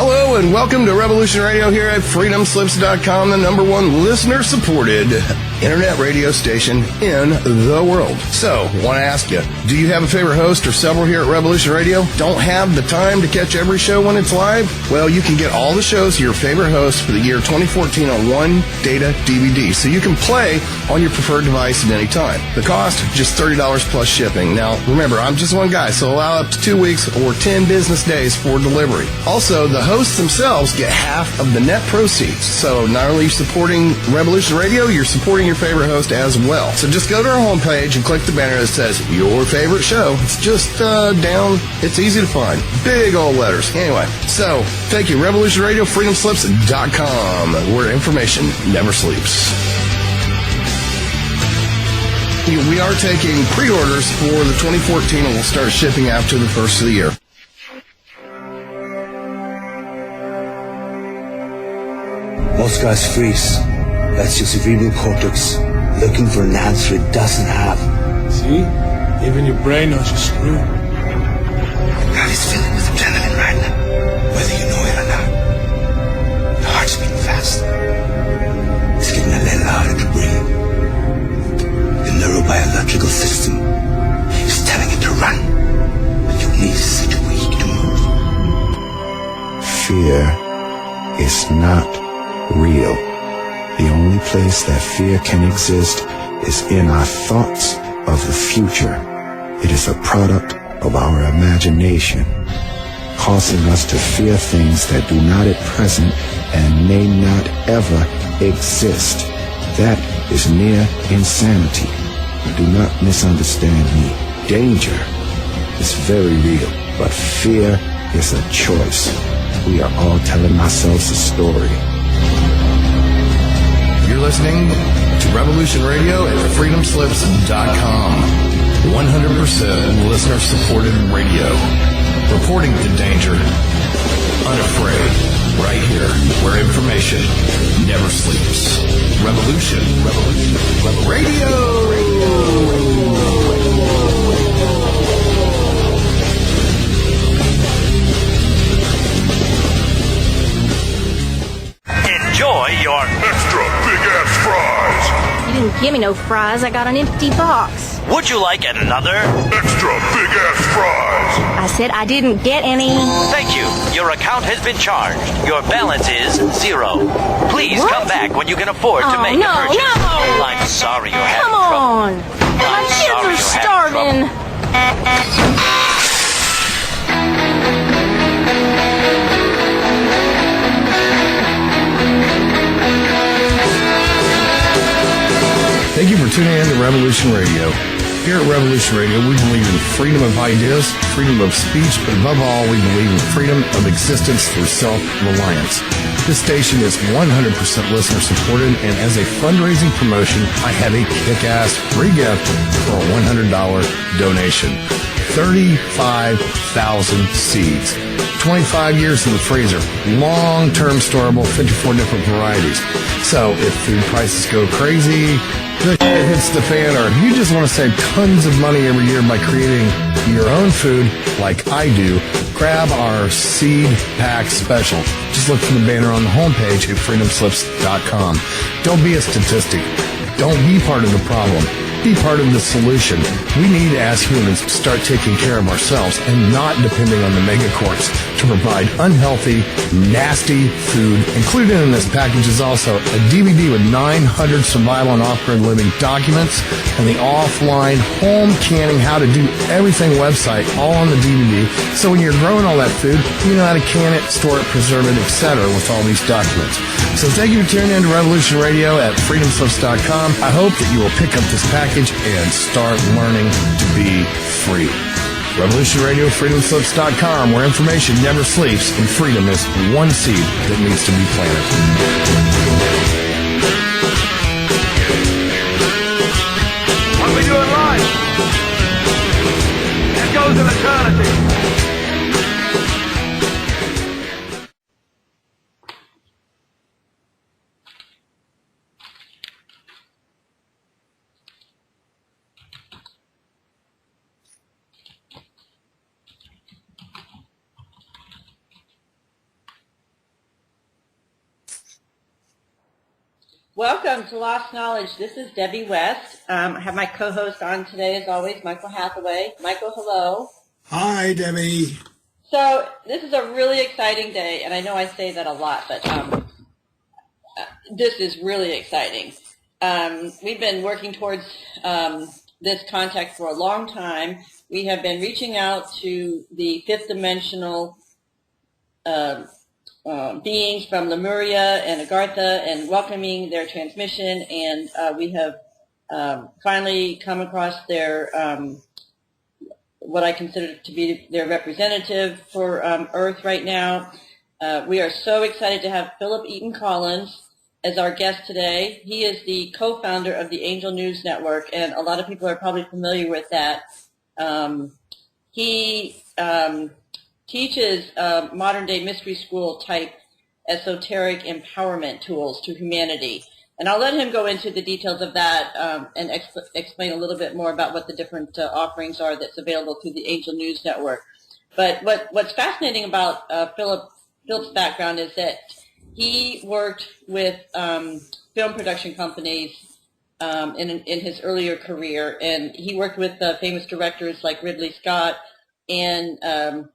Hello and welcome to Revolution Radio here at freedomslips.com, the number one listener-supported internet radio station in the world. So, want to ask you, do you have a favorite host or several here at Revolution Radio? Don't have the time to catch every show when it's live? Well, you can get all the shows of your favorite host for the year 2014 on one data DVD, so you can play on your preferred device at any time. The cost, just $30 plus shipping. Now, remember, I'm just one guy, so allow up to 2 weeks or 10 business days for delivery. Also, the hosts themselves get half of the net proceeds. So not only are you supporting Revolution Radio, you're supporting your favorite host as well. So just go to our homepage and click the banner that says your favorite show. It's just down. It's easy to find. Big old letters. Anyway, so thank you. Revolution Radio, freedomslips.com, where information never sleeps. We are taking pre-orders for the 2014 and we'll start shipping after the first of the year. Most guys freeze. That's your cerebral cortex looking for an answer it doesn't have. See? Even your brain knows you're screwed. Your body's filling with adrenaline right now, whether you know it or not. Your heart's beating fast. It's getting a little harder to breathe. The neurobiological system is telling it to run, but your knees are too weak to move. Fear is not real. The only place that fear can exist is in our thoughts of the future. It is a product of our imagination, causing us to fear things that do not at present and may not ever exist. That is near insanity. Do not misunderstand me. Danger is very real, but fear is a choice. We are all telling ourselves a story. You're listening to Revolution Radio at freedomslips.com. 100% listener-supported radio. Reporting to danger. Unafraid. Right here, where information never sleeps. Revolution. Radio. Enjoy your extra big-ass fries. You didn't give me no fries. I got an empty box. Would you like another? Extra big-ass fries. I said I didn't get any. Thank you. Your account has been charged. Your balance is 0. Please What? come back when you can afford to make a purchase. No. I'm sorry you're having Come trouble. on. My kids are starving. Thank you for tuning in to Revolution Radio. Here at Revolution Radio, we believe in freedom of ideas, freedom of speech, but above all, we believe in freedom of existence through self-reliance. This station is 100% listener-supported, and as a fundraising promotion, I have a kick-ass free gift for a $100 donation. 35,000 seeds. 25 years in the freezer. Long-term storable, 54 different varieties. So if food prices go crazy, the shit hits the fan, or you just want to save tons of money every year by creating your own food like I do, grab our seed pack special. Just look for the banner on the homepage at freedomslips.com. Don't be a statistic. Don't be part of the problem. Be part of the solution. We need, as humans, to start taking care of ourselves and not depending on the megacorps to provide unhealthy, nasty food. Included in this package is also a DVD with 900 survival and off-grid living documents and the offline home canning how to do everything website all on the DVD. So when you're growing all that food, you know how to can it, store it, preserve it, etc. with all these documents. So thank you for tuning in to Revolution Radio at freedomslips.com. I hope that you will pick up this package and start learning to be free. Revolution Radio, freedomslips.com, where information never sleeps and freedom is one seed that needs to be planted. What we do in life, it goes in eternity. Welcome to Lost Knowledge. This is Debbie West. I have my co-host on today, as always, Michael Hathaway. Michael, hello. Hi, Debbie. So this is a really exciting day, and I know I say that a lot, but this is really exciting. We've been working towards this contact for a long time. We have been reaching out to the fifth dimensional beings from Lemuria and Agartha and welcoming their transmission, and we have finally come across their what I consider to be their representative for Earth right now. We are so excited to have Phillip Elton Collins as our guest today. He is the co-founder of the Angel News Network, and a lot of people are probably familiar with that. He teaches modern-day mystery school type esoteric empowerment tools to humanity. And I'll let him go into the details of that and explain a little bit more about what the different offerings are that's available through the Angel News Network. But what's fascinating about Philip's background is that he worked with film production companies in his earlier career, and he worked with famous directors like Ridley Scott, and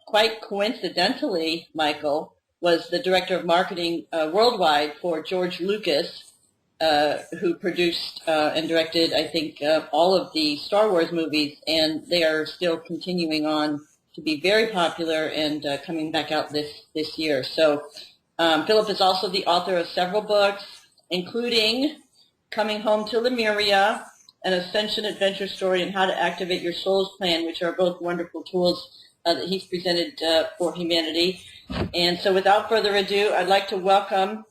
quite coincidentally, Michael was the director of marketing worldwide for George Lucas, who produced and directed, I think, all of the Star Wars movies, and they are still continuing on to be very popular and coming back out this year. So Philip is also the author of several books, including Coming Home to Lemuria, an Ascension adventure story, and How to Activate Your Soul's Plan, which are both wonderful tools that he's presented for humanity. And so without further ado, I'd like to welcome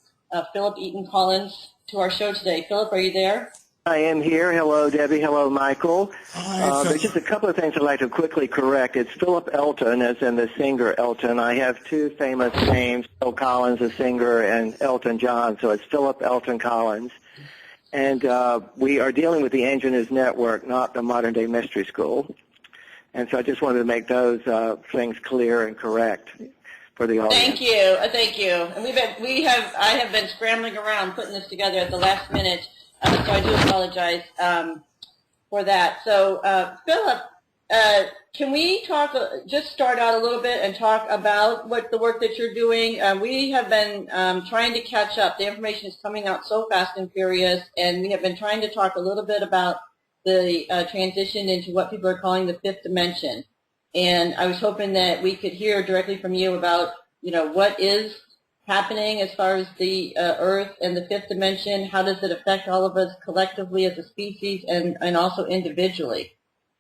Phillip Elton Collins to our show today. Philip, are you there? I am here. Hello, Debbie. Hello, Michael. Hi, there's just a couple of things I'd like to quickly correct. It's Phillip Elton, as in the singer Elton. I have two famous names, Phil Collins, the singer, and Elton John, so it's Phillip Elton Collins. And we are dealing with the Angel News Network, not the Modern Day Mystery School. And so I just wanted to make those things clear and correct for the audience. Thank you. Thank you. And I have been scrambling around putting this together at the last minute, so I do apologize for that. So, Philip, can we just start out a little bit and talk about what the work that you're doing? We have been trying to catch up. The information is coming out so fast and furious, and we have been trying to talk a little bit about the transition into what people are calling the fifth dimension. And I was hoping that we could hear directly from you about, what is happening as far as the Earth and the fifth dimension. How does it affect all of us collectively as a species and also individually?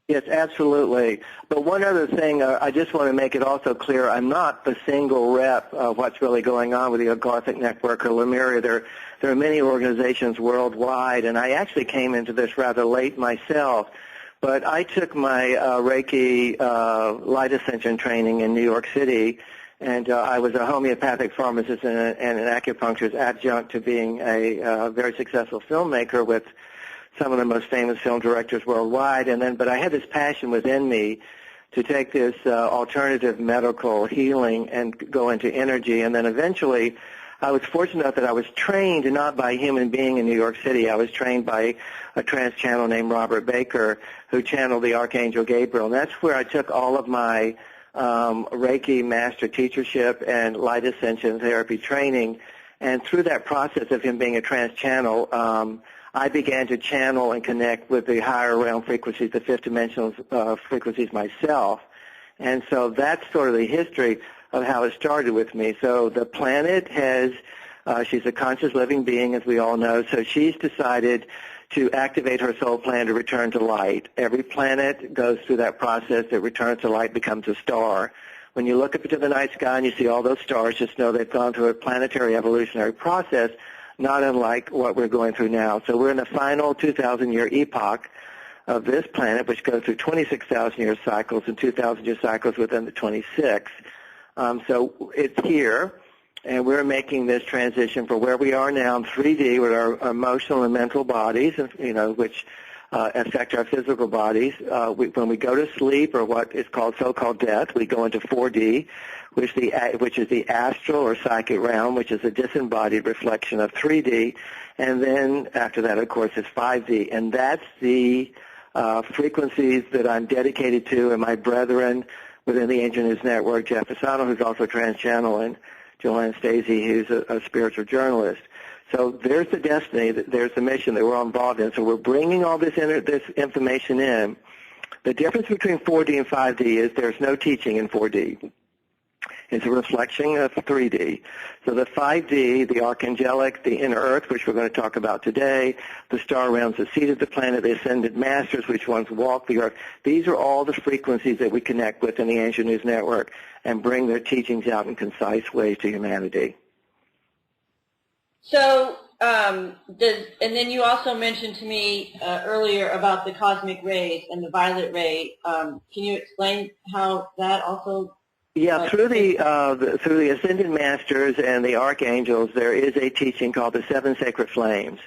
Yes, absolutely. But one other thing, I just want to make it also clear, I'm not the single rep of what's really going on with the Galactic Network or Lemuria. There are many organizations worldwide, and I actually came into this rather late myself. But I took my Reiki light ascension training in New York City, and I was a homeopathic pharmacist and an acupuncturist adjunct to being a very successful filmmaker with some of the most famous film directors worldwide. But I had this passion within me to take this alternative medical healing and go into energy. And then eventually, I was fortunate enough that I was trained not by a human being in New York City. I was trained by a trance channel named Robert Baker, who channeled the Archangel Gabriel. And that's where I took all of my Reiki master teachership and light ascension therapy training. And through that process of him being a trance channel, I began to channel and connect with the higher realm frequencies, the fifth dimensional frequencies myself. And so that's sort of the history of how it started with me. So the planet has, she's a conscious living being, as we all know, so she's decided to activate her soul plan to return to light. Every planet goes through that process. It returns to light, becomes a star. When you look up into the night sky and you see all those stars, just know they've gone through a planetary evolutionary process, not unlike what we're going through now. So we're in the final 2,000-year epoch of this planet, which goes through 26,000-year cycles and 2,000-year cycles within the 26. So it's here, and we're making this transition for where we are now in 3D with our emotional and mental bodies, which affect our physical bodies. When we go to sleep, or what is called so-called death, we go into 4D, which is the astral or psychic realm, which is a disembodied reflection of 3D, and then after that, of course, is 5D, and that's the frequencies that I'm dedicated to, and my brethren within the Angel News Network, Jeff Asano, who's also trans-channel, and Joanne Stacey, who's a spiritual journalist. So there's the destiny, there's the mission that we're all involved in. So we're bringing all this information in. The difference between 4D and 5D is there's no teaching in 4D. It's a reflection of 3D. So the 5D, the archangelic, the inner earth, which we're going to talk about today, the star realms, the seed of the planet, the ascended masters, which ones walk the earth. These are all the frequencies that we connect with in the Angel News Network and bring their teachings out in concise ways to humanity. So, and then you also mentioned to me earlier about the cosmic rays and the violet ray. Can you explain how that also? Yeah, through the Ascended Masters and the Archangels, there is a teaching called the Seven Sacred Flames.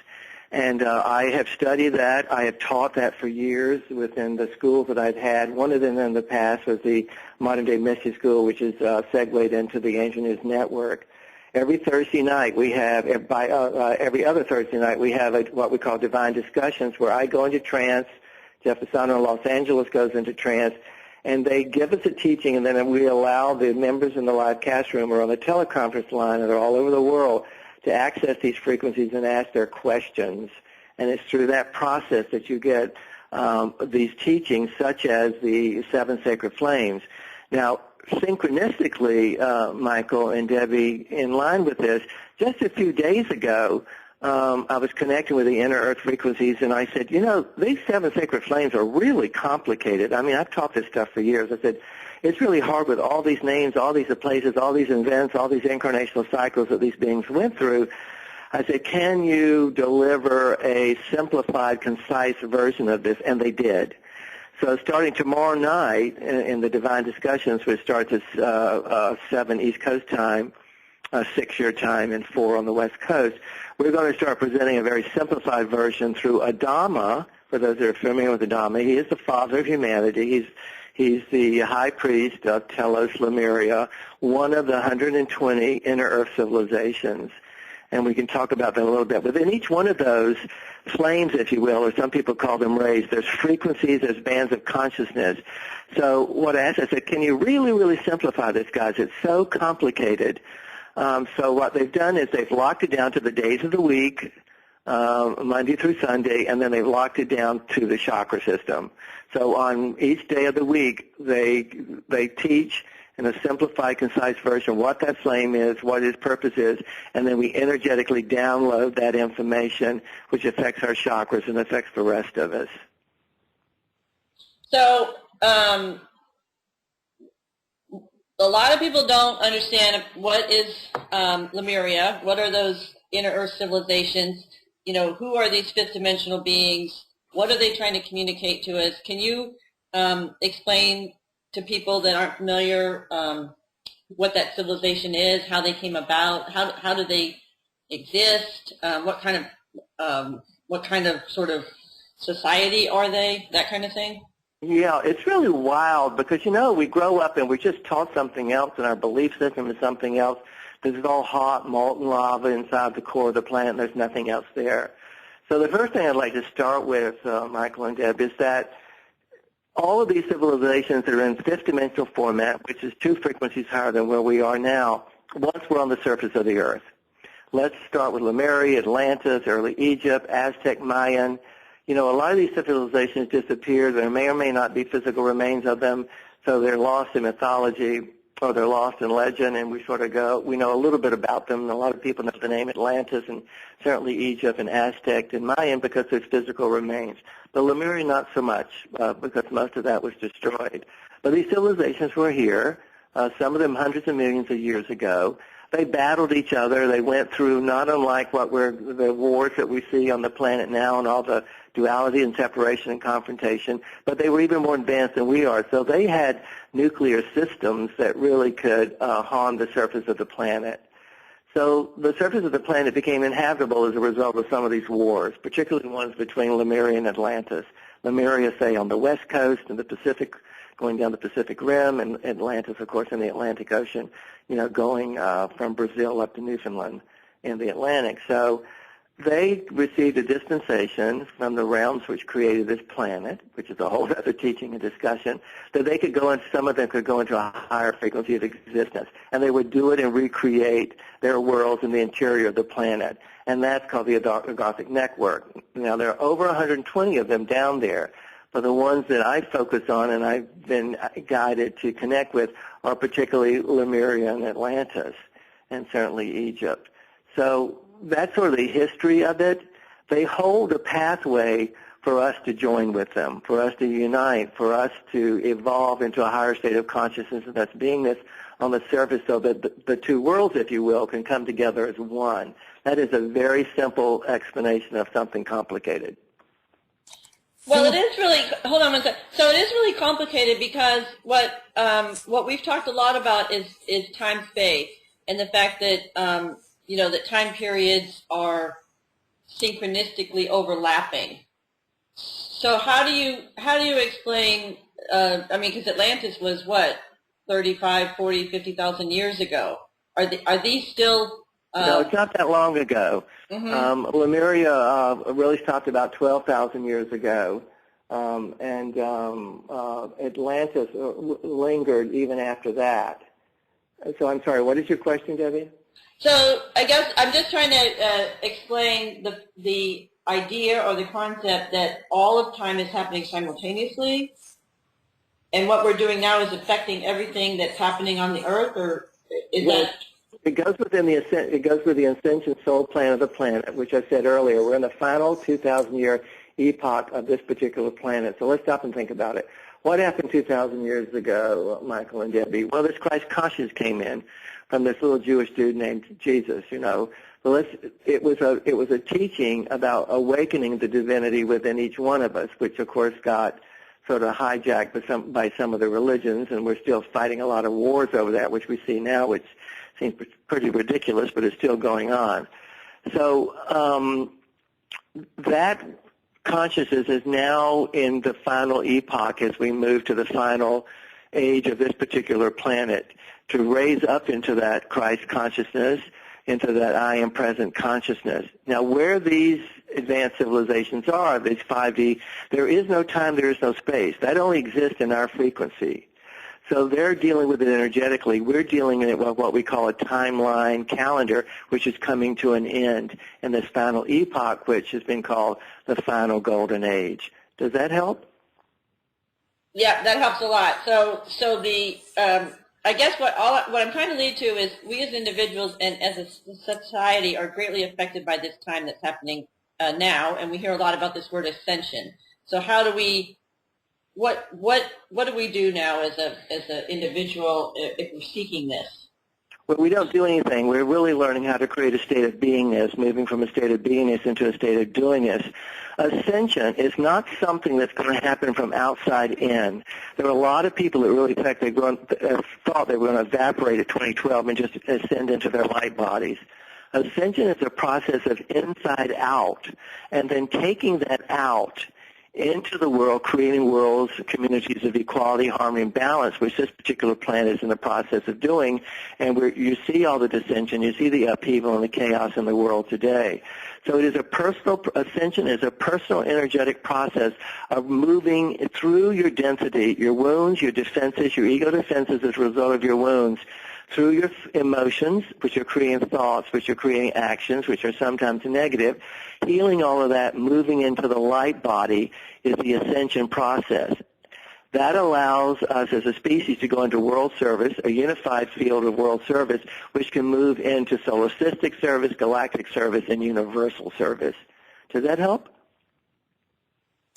And I have studied that. I have taught that for years within the schools that I've had. One of them in the past was the Modern Day Mystery School, which is segued into the Angel News Network. Every Thursday night we have, every other Thursday night we have what we call divine discussions, where I go into trance, Jeff Asano in Los Angeles goes into trance, and they give us a teaching, and then we allow the members in the live cast room or on the teleconference line that are all over the world to access these frequencies and ask their questions. And it's through that process that you get these teachings, such as the Seven Sacred Flames. Now, synchronistically, Michael and Debbie, in line with this, just a few days ago, I was connecting with the inner earth frequencies, and I said, you know, these seven sacred flames are really complicated. I mean, I've taught this stuff for years. I said, it's really hard with all these names, all these places, all these events, all these incarnational cycles that these beings went through. I said, can you deliver a simplified, concise version of this? And they did. So starting tomorrow night in the Divine Discussions, which starts at 7 East Coast time, 6 your time, and 4 on the West Coast, we're going to start presenting a very simplified version through Adama. For those that are familiar with Adama, he is the father of humanity. He's the high priest of Telos Lemuria, one of the 120 inner earth civilizations. And we can talk about that a little bit. Within each one of those flames, if you will, or some people call them rays, there's frequencies, there's bands of consciousness. So what I asked, I said, can you really, really simplify this, guys? It's so complicated. So what they've done is they've locked it down to the days of the week, Monday through Sunday, and then they've locked it down to the chakra system. So on each day of the week, they teach in a simplified, concise version what that flame is, what its purpose is, and then we energetically download that information, which affects our chakras and affects the rest of us. So a lot of people don't understand what is Lemuria, what are those inner earth civilizations, you know, who are these fifth dimensional beings, what are they trying to communicate to us? Can you explain to people that aren't familiar what that civilization is, how they came about, how do they exist, what kind of sort of society are they, that kind of thing? Yeah, it's really wild because, you know, we grow up and we're just taught something else and our belief system is something else. This is all hot, molten lava inside the core of the planet and there's nothing else there. So the first thing I'd like to start with, Michael and Deb, is that all of these civilizations that are in fifth dimensional format, which is 2 frequencies higher than where we are now, once we're on the surface of the earth. Let's start with Lemuria, Atlantis, early Egypt, Aztec, Mayan. You know, a lot of these civilizations disappeared. There may or may not be physical remains of them, so they're lost in mythology or they're lost in legend, and we know a little bit about them. A lot of people know the name Atlantis and certainly Egypt and Aztec and Mayan because there's physical remains. The Lemuria, not so much because most of that was destroyed. But these civilizations were here, some of them hundreds of millions of years ago. They battled each other. They went through not unlike the wars that we see on the planet now and all the duality and separation and confrontation, but they were even more advanced than we are. So they had nuclear systems that really could harm the surface of the planet. So the surface of the planet became inhabitable as a result of some of these wars, particularly ones between Lemuria and Atlantis. Lemuria, say, on the west coast and the Pacific, going down the Pacific Rim, and Atlantis, of course, in the Atlantic Ocean, going from Brazil up to Newfoundland in the Atlantic. So they received a dispensation from the realms which created this planet, which is a whole other teaching and discussion, that they could go into, some of them could go into a higher frequency of existence, and they would do it and recreate their worlds in the interior of the planet, and that's called the Galactic Network. Now, there are over 120 of them down there, but the ones that I focus on and I've been guided to connect with are particularly Lemuria and Atlantis, and certainly Egypt. So that's sort of the history of it. They hold a pathway for us to join with them, for us to unite, for us to evolve into a higher state of consciousness, and that's beingness on the surface, so that the two worlds, if you will, can come together as one. That is a very simple explanation of something complicated. Well, it is really, hold on one second. So it is really complicated because what we've talked a lot about is time-space, and the fact that that time periods are synchronistically overlapping. So how do you explain? Because Atlantis was what, 35, 40, 50,000 years ago. Are these still? No, it's not that long ago. Mm-hmm. Lemuria really stopped about 12,000 years ago, and Atlantis lingered even after that. So I'm sorry, what is your question, Debbie? So I guess I'm just trying to explain the idea or the concept that all of time is happening simultaneously, and what we're doing now is affecting everything that's happening on the Earth, or is that? It goes with the Ascension soul plan of the planet, which I said earlier. We're in the final 2,000-year epoch of this particular planet. So let's stop and think about it. What happened 2,000 years ago, Michael and Debbie? Well, this Christ consciousness came in from this little Jewish dude named Jesus. So it was a teaching about awakening the divinity within each one of us, which of course got sort of hijacked by some of the religions, and we're still fighting a lot of wars over that, which we see now, which seems pretty ridiculous, but it's still going on. So that consciousness is now in the final epoch as we move to the final age of this particular planet, to raise up into that Christ consciousness, into that I am present consciousness. Now, where these advanced civilizations are, these 5D, there is no time, there is no space. That only exists in our frequency. So they're dealing with it energetically. We're dealing with what we call a timeline calendar, which is coming to an end in this final epoch, which has been called the final golden age. Does that help? Yeah, that helps a lot. So the I guess what I'm trying to lead to is we as individuals and as a society are greatly affected by this time that's happening now, and we hear a lot about this word ascension. So how do we? What do we do now as an individual if we're seeking this? Well, we don't do anything. We're really learning how to create a state of beingness, moving from a state of beingness into a state of doingness. Ascension is not something that's going to happen from outside in. There are a lot of people that really thought they were going to evaporate at 2012 and just ascend into their light bodies. Ascension is a process of inside out, and then taking that out into the world, creating worlds, communities of equality, harmony, and balance, which this particular planet is in the process of doing. And you see all the dissension, you see the upheaval and the chaos in the world today. So it is ascension is a personal energetic process of moving through your density, your wounds, your defenses, your ego defenses as a result of your wounds, through your emotions, which are creating thoughts, which are creating actions, which are sometimes negative. Healing all of that, moving into the light body is the ascension process. That allows us as a species to go into world service, a unified field of world service, which can move into solipsistic service, galactic service, and universal service. Does that help?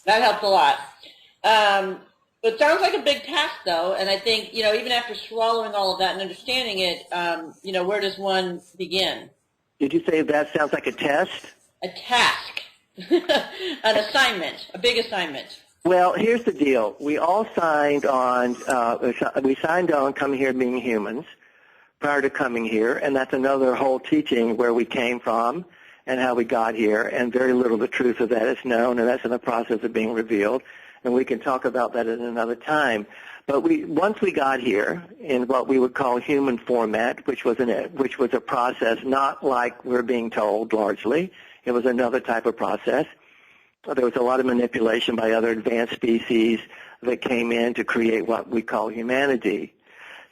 That helps a lot. It sounds like a big task, though, and I think, even after swallowing all of that and understanding it, where does one begin? Did you say that sounds like a test? A task. An assignment, a big assignment. Well, here's the deal. We all signed on, coming here being humans, prior to coming here, and that's another whole teaching where we came from and how we got here, and very little of the truth of that is known, and that's in the process of being revealed, and we can talk about that at another time. But once we got here in what we would call human format, which was a process not like we're being told largely. It was another type of process. There was a lot of manipulation by other advanced species that came in to create what we call humanity.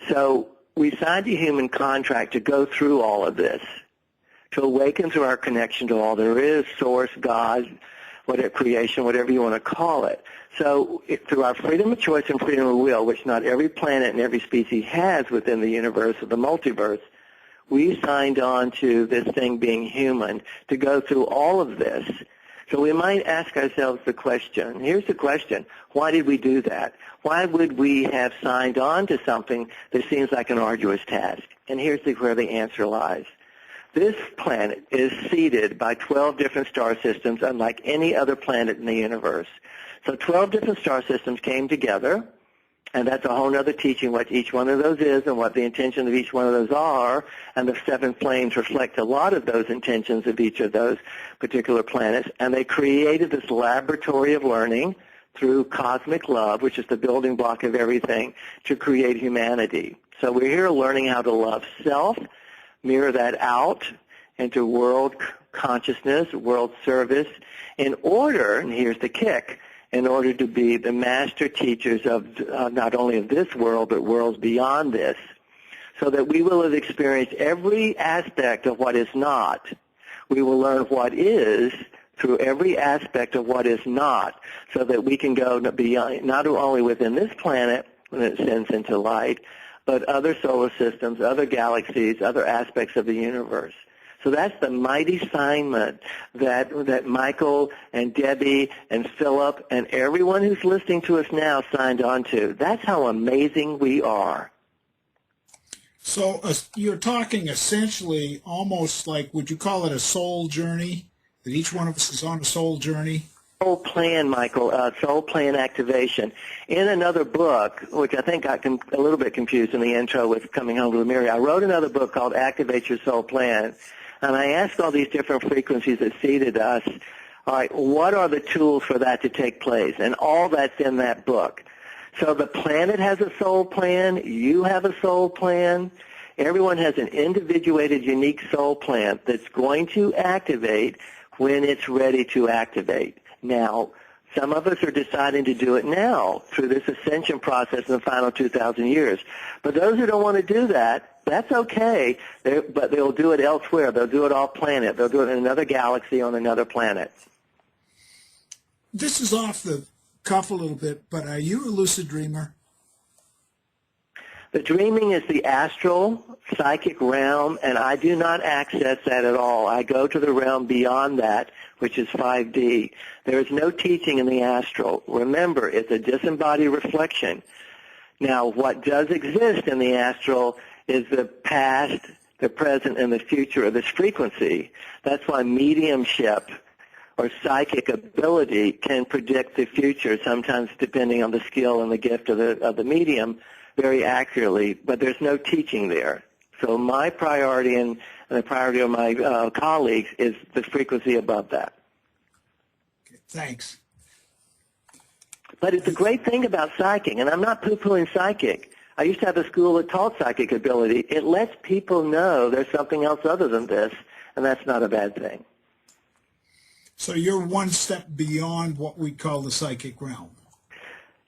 So we signed a human contract to go through all of this, to awaken through our connection to all there is, source, God, whatever, creation, whatever you want to call it. So through our freedom of choice and freedom of will, which not every planet and every species has within the universe or the multiverse, we signed on to this thing being human to go through all of this. So we might ask ourselves the question, here's the question, why did we do that? Why would we have signed on to something that seems like an arduous task? And here's where the answer lies. This planet is seeded by 12 different star systems unlike any other planet in the universe. So 12 different star systems came together, and that's a whole other teaching what each one of those is and what the intention of each one of those are, and the 7 flames reflect a lot of those intentions of each of those particular planets, and they created this laboratory of learning through cosmic love, which is the building block of everything, to create humanity. So we're here learning how to love self, mirror that out into world consciousness, world service, in order, and here's the kick, in order to be the master teachers of not only of this world, but worlds beyond this, so that we will have experienced every aspect of what is not. We will learn what is through every aspect of what is not, so that we can go beyond, not only within this planet when it ascends into light, but other solar systems, other galaxies, other aspects of the universe. So that's the mighty assignment that Michael and Debbie and Philip and everyone who's listening to us now signed on to. That's how amazing we are. So you're talking essentially almost like, would you call it a soul journey? That each one of us is on a soul journey? Soul plan, Michael, soul plan activation. In another book, which I think got a little bit confused in the intro with Coming Home to Lemuria, I wrote another book called Activate Your Soul Plan. And I asked all these different frequencies that seeded us, all right, what are the tools for that to take place? And all that's in that book. So the planet has a soul plan. You have a soul plan. Everyone has an individuated, unique soul plan that's going to activate when it's ready to activate. Now, some of us are deciding to do it now through this ascension process in the final 2,000 years. But those who don't want to do that, that's okay, but they'll do it elsewhere. They'll do it off planet. They'll do it in another galaxy on another planet. This is off the cuff a little bit, but are you a lucid dreamer? The dreaming is the astral, psychic realm, and I do not access that at all. I go to the realm beyond that, which is 5D. There is no teaching in the astral. Remember, it's a disembodied reflection. Now, what does exist in the astral is the past, the present, and the future of this frequency. That's why mediumship or psychic ability can predict the future, sometimes depending on the skill and the gift of the medium, very accurately, but there's no teaching there. So my priority and the priority of my colleagues is the frequency above that. Okay, thanks. But it's a great thing about psychic, and I'm not poo-pooing psychic. I used to have a school that taught psychic ability. It lets people know there's something else other than this, and that's not a bad thing. So you're one step beyond what we call the psychic realm.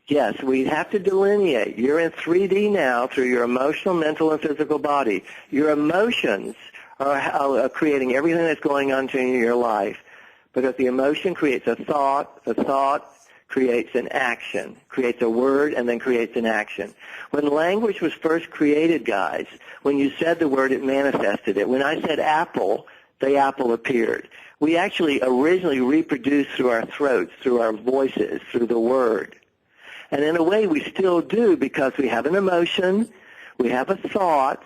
Yes, we have to delineate. You're in 3D now through your emotional, mental, and physical body. Your emotions are creating everything that's going on in your life. Because the emotion creates a thought creates an action, creates a word, and then creates an action. When language was first created, guys, when you said the word, it manifested it. When I said apple, the apple appeared. We actually originally reproduced through our throats, through our voices, through the word. And in a way, we still do because we have an emotion, we have a thought,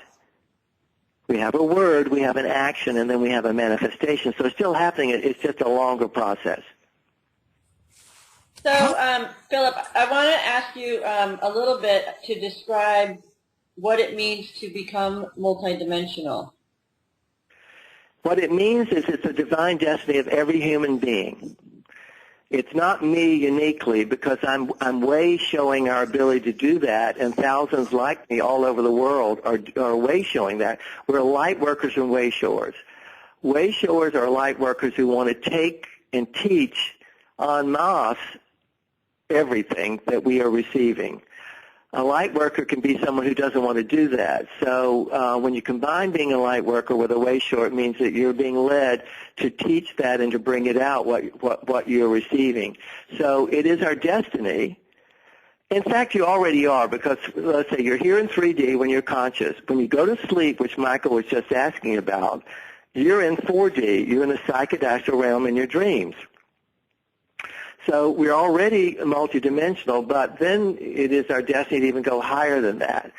we have a word, we have an action, and then we have a manifestation. So it's still happening. It's just a longer process. So, Philip, I want to ask you a little bit to describe what it means to become multidimensional. What it means is it's a divine destiny of every human being. It's not me uniquely, because I'm way showing our ability to do that, and thousands like me all over the world are way showing that. We're light workers and way showers. Way showers are light workers who want to take and teach en masse everything that we are receiving. A light worker can be someone who doesn't want to do that. So when you combine being a light worker with a way shower, it means that you're being led to teach that and to bring it out, what you're receiving. So it is our destiny. In fact, you already are, because let's say you're here in 3D when you're conscious. When you go to sleep, which Michael was just asking about, you're in 4D. You're in the psychic astral realm in your dreams. So we're already multidimensional, but then it is our destiny to even go higher than that.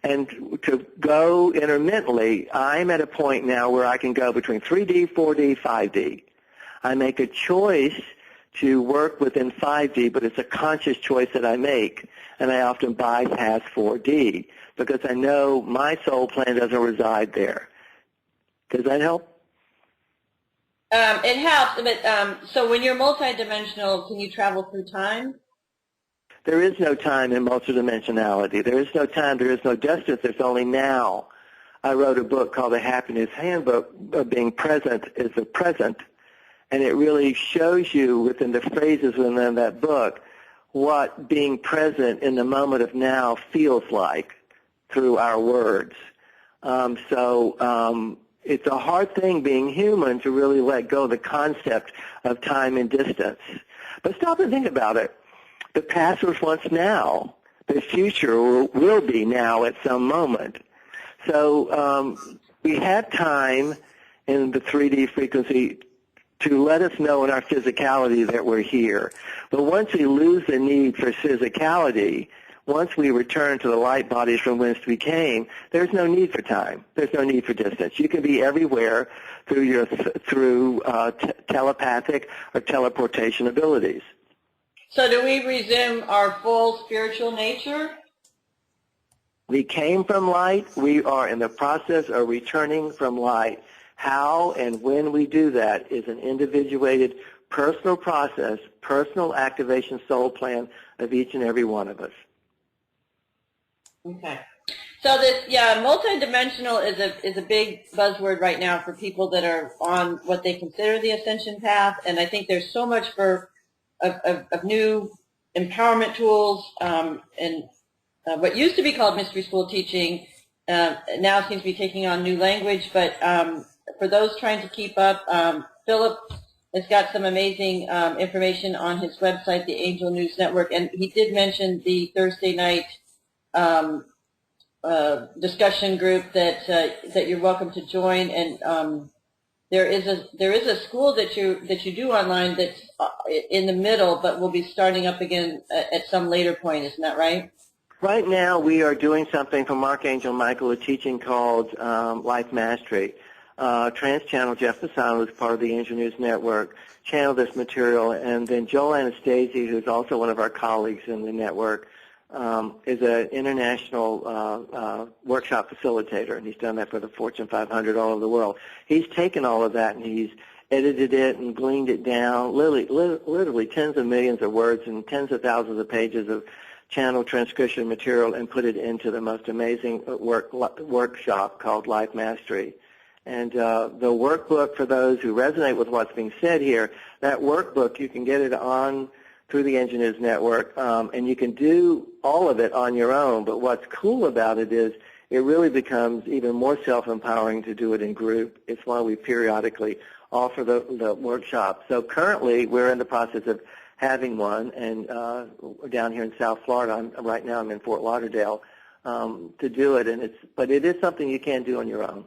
And to go intermittently, I'm at a point now where I can go between 3D, 4D, 5D. I make a choice to work within 5D, but it's a conscious choice that I make, and I often bypass 4D because I know my soul plan doesn't reside there. Does that help? It helps, but so when you're multidimensional, can you travel through time? There is no time in multidimensionality. There is no time. There is no distance. There's only now. I wrote a book called The Happiness Handbook of Being Present is the Present, and it really shows you within the phrases within that book what being present in the moment of now feels like through our words. It's a hard thing being human to really let go of the concept of time and distance. But stop and think about it. The past was once now. The future will be now at some moment. So we have time in the 3D frequency to let us know in our physicality that we're here. But once we lose the need for physicality, once we return to the light bodies from whence we came, there's no need for time. There's no need for distance. You can be everywhere through telepathic or teleportation abilities. So do we resume our full spiritual nature? We came from light. We are in the process of returning from light. How and when we do that is an individuated personal process, personal activation soul plan of each and every one of us. Okay. So this, multidimensional is a big buzzword right now for people that are on what they consider the Ascension path, and I think there's so much of new empowerment tools and what used to be called mystery school teaching now seems to be taking on new language. But for those trying to keep up, Phillip has got some amazing information on his website, the Angel News Network, and he did mention the Thursday night discussion group that you're welcome to join, and there is a school that you do online that's in the middle, but will be starting up again at some later point. Isn't that right? Right now, we are doing something from Archangel Michael, a teaching called Life Mastery. Trans-Channel Jeff Fasano, who's part of the Angel News Network, channeled this material, and then Joel Anastasia, who's also one of our colleagues in the network, is an international workshop facilitator, and he's done that for the Fortune 500 all over the world. He's taken all of that and he's edited it and gleaned it down, literally tens of millions of words and tens of thousands of pages of channel transcription material, and put it into the most amazing workshop called Life Mastery. And the workbook, for those who resonate with what's being said here, that workbook, you can get it on through the Angel News Network, and you can do all of it on your own. But what's cool about it is it really becomes even more self-empowering to do it in group. It's why we periodically offer the workshop. So currently, we're in the process of having one, and we're down here in South Florida. Right now I'm in Fort Lauderdale to do it, but it is something you can do on your own.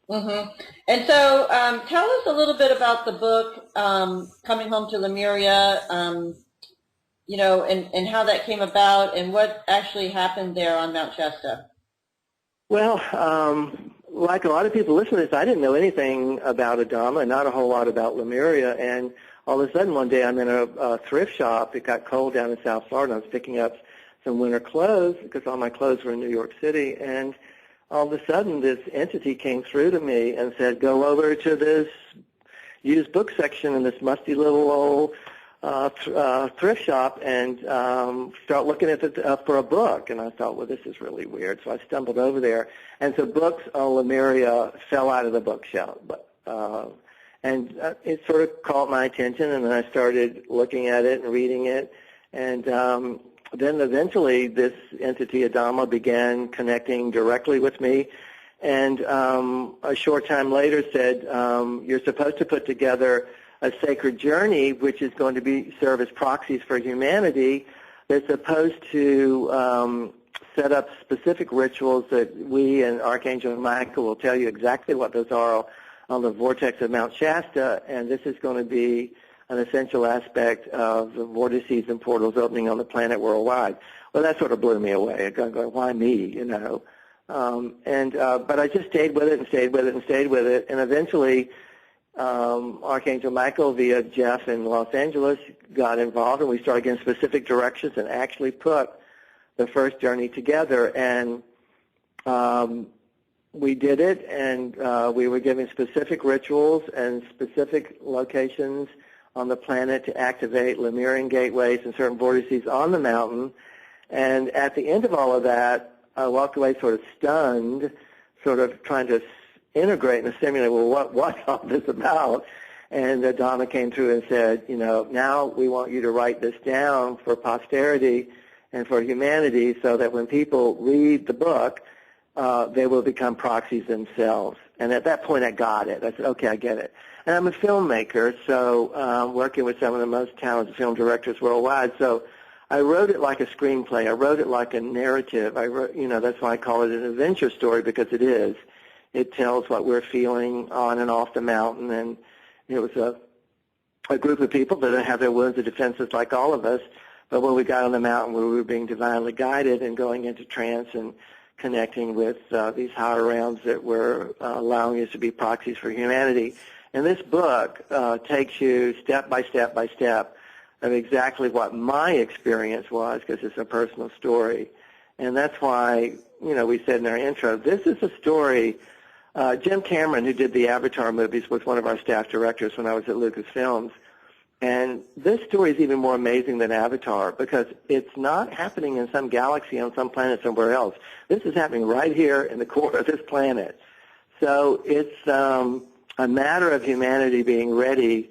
Mm-hmm. And so tell us a little bit about the book, Coming Home to Lemuria, and how that came about and what actually happened there on Mount Shasta. Well, like a lot of people listening to this, I didn't know anything about Adama and not a whole lot about Lemuria, and all of a sudden one day I'm in a thrift shop. It got cold down in South Florida. I was picking up some winter clothes, because all my clothes were in New York City, and all of a sudden this entity came through to me and said, go over to this used book section in this musty little old thrift shop and start looking at for a book. And I thought, well, this is really weird. So I stumbled over there, and so books on Lemuria fell out of the bookshelf. And it sort of caught my attention, and then I started looking at it and reading it. And then eventually this entity, Adama, began connecting directly with me. And a short time later said, you're supposed to put together a sacred journey, which is going to serve as proxies for humanity. They're supposed to set up specific rituals that we and Archangel Michael will tell you exactly what those are on the vortex of Mount Shasta, and this is going to be an essential aspect of the vortices and portals opening on the planet worldwide. Well, that sort of blew me away. I'm going, why me, you know? But I just stayed with it and stayed with it and stayed with it, and eventually Archangel Michael via Jeff in Los Angeles got involved, and we started getting specific directions and actually put the first journey together. And we did it, and we were given specific rituals and specific locations on the planet to activate Lemurian gateways and certain vortices on the mountain. And at the end of all of that, I walked away sort of stunned, sort of trying to integrate and assimilate, well, what's all this about? And Donna came through and said, you know, now we want you to write this down for posterity and for humanity so that when people read the book, they will become proxies themselves. And at that point, I got it. I said, okay, I get it. And I'm a filmmaker, so working with some of the most talented film directors worldwide. So I wrote it like a screenplay. I wrote it like a narrative. I wrote, you know, that's why I call it an adventure story, because it is. It tells what we're feeling on and off the mountain, and it was a group of people that have their wounds and defenses like all of us. But when we got on the mountain, we were being divinely guided and going into trance and connecting with these higher realms that were allowing us to be proxies for humanity. And this book takes you step by step by step of exactly what my experience was, because it's a personal story. And that's why, you know, we said in our intro, this is a story. Jim Cameron, who did the Avatar movies, was one of our staff directors when I was at Lucasfilms. And this story is even more amazing than Avatar, because it's not happening in some galaxy on some planet somewhere else. This is happening right here in the core of this planet. So it's a matter of humanity being ready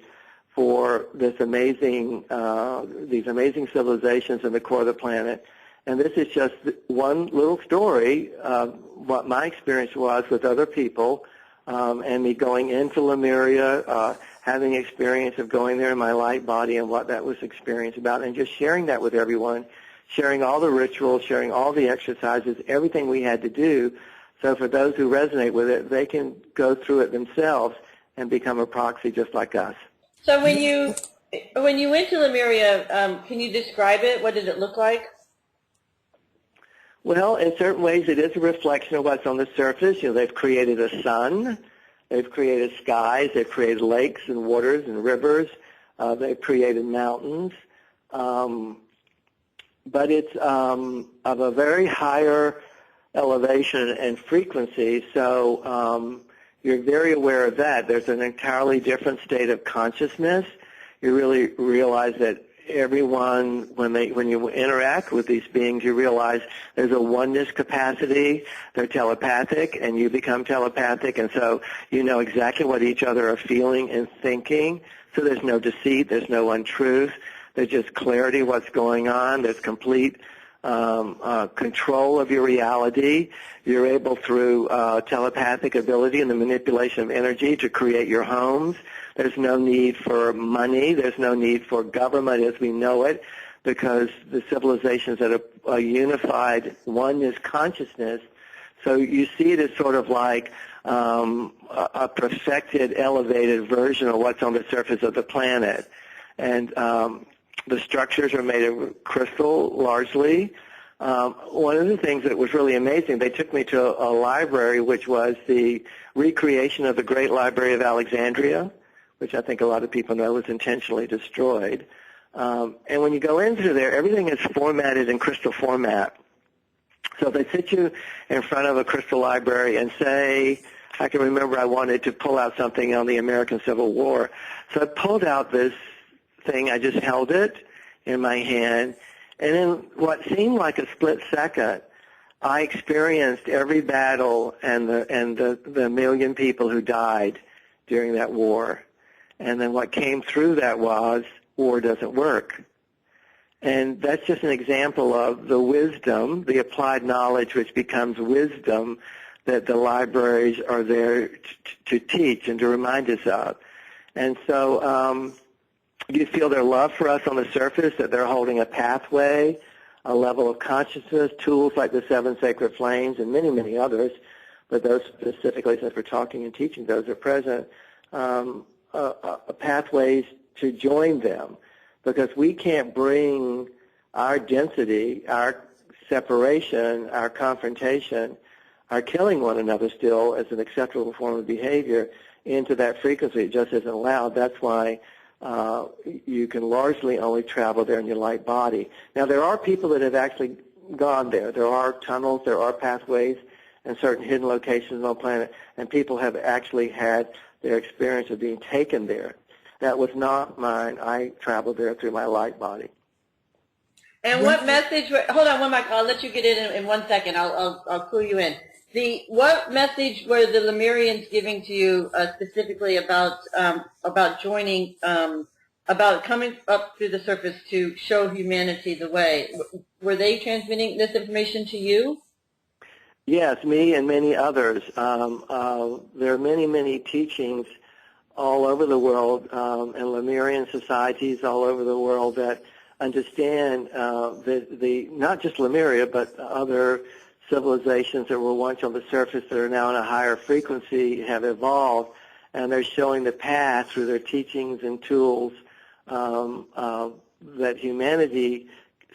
for this these amazing civilizations in the core of the planet. And this is just one little story of what my experience was with other people, and me going into Lemuria, having experience of going there in my light body and what that was experience about, and just sharing that with everyone, sharing all the rituals, sharing all the exercises, everything we had to do. So for those who resonate with it, they can go through it themselves and become a proxy just like us. So when you went to Lemuria, can you describe it? What did it look like? Well, in certain ways, it is a reflection of what's on the surface. You know, they've created a sun, they've created skies, they've created lakes and waters and rivers, they've created mountains, but it's of a very higher elevation and frequency. So you're very aware of that. There's an entirely different state of consciousness. You really realize that everyone, when you interact with these beings, you realize there's a oneness capacity. They're telepathic, and you become telepathic, and so you know exactly what each other are feeling and thinking. So there's no deceit, there's no untruth. There's just clarity what's going on. There's complete control of your reality. You're able through telepathic ability and the manipulation of energy to create your homes. There's no need for money. There's no need for government as we know it, because the civilizations that are a unified oneness consciousness. So you see it as sort of like a perfected, elevated version of what's on the surface of the planet. And the structures are made of crystal largely. One of the things that was really amazing, they took me to a library which was the recreation of the Great Library of Alexandria, which I think a lot of people know was intentionally destroyed. And when you go into there, everything is formatted in crystal format. So they sit you in front of a crystal library and say, I can remember I wanted to pull out something on the American Civil War. So I pulled out this thing. I just held it in my hand. And in what seemed like a split second, I experienced every battle and the million people who died during that war. And then what came through that was, war doesn't work. And that's just an example of the wisdom, the applied knowledge which becomes wisdom that the libraries are there to teach and to remind us of. And so you feel their love for us on the surface, that they're holding a pathway, a level of consciousness, tools like the 7 sacred flames and many, many others, but those specifically, since we're talking and teaching, those are present, pathways to join them, because we can't bring our density, our separation, our confrontation, our killing one another still as an acceptable form of behavior into that frequency. It just isn't allowed. That's why you can largely only travel there in your light body. Now, there are people that have actually gone there. There are tunnels, there are pathways, and certain hidden locations on the planet, and people have actually had their experience of being taken there. That was not mine. I traveled there through my light body. And what message? Hold on, one Michael. I'll let you get in 1 second. I'll clue you in. What message were the Lemurians giving to you specifically about joining, about coming up through the surface to show humanity the way? Were they transmitting this information to you? Yes, me and many others. There are many, many teachings all over the world, and Lemurian societies all over the world that understand the not just Lemuria, but other civilizations that were once on the surface that are now in a higher frequency have evolved, and they're showing the path through their teachings and tools that humanity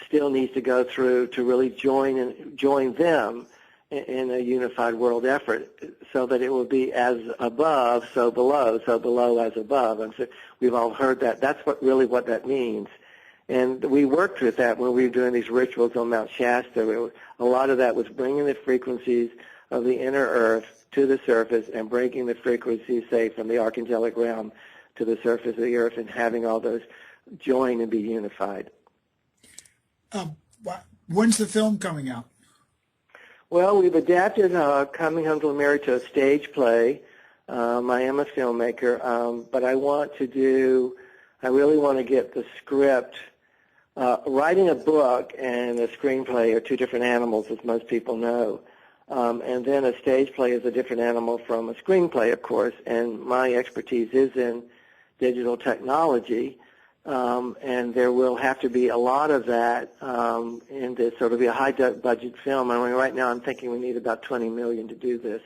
still needs to go through to really join them in a unified world effort, so that it will be as above, so below as above. And so we've all heard that. That's what that means. And we worked with that when we were doing these rituals on Mount Shasta. A lot of that was bringing the frequencies of the inner earth to the surface and breaking the frequencies, say, from the archangelic realm to the surface of the earth, and having all those join and be unified. When's the film coming out? Well, we've adapted Coming Home to Lemuria to a stage play. I am a filmmaker, but I really want to get the script. Writing a book and a screenplay are two different animals, as most people know. And then a stage play is a different animal from a screenplay, of course, and my expertise is in digital technology. And there will have to be a lot of that in this. So it'll be a high-budget film. I mean, right now I'm thinking we need about $20 million to do this.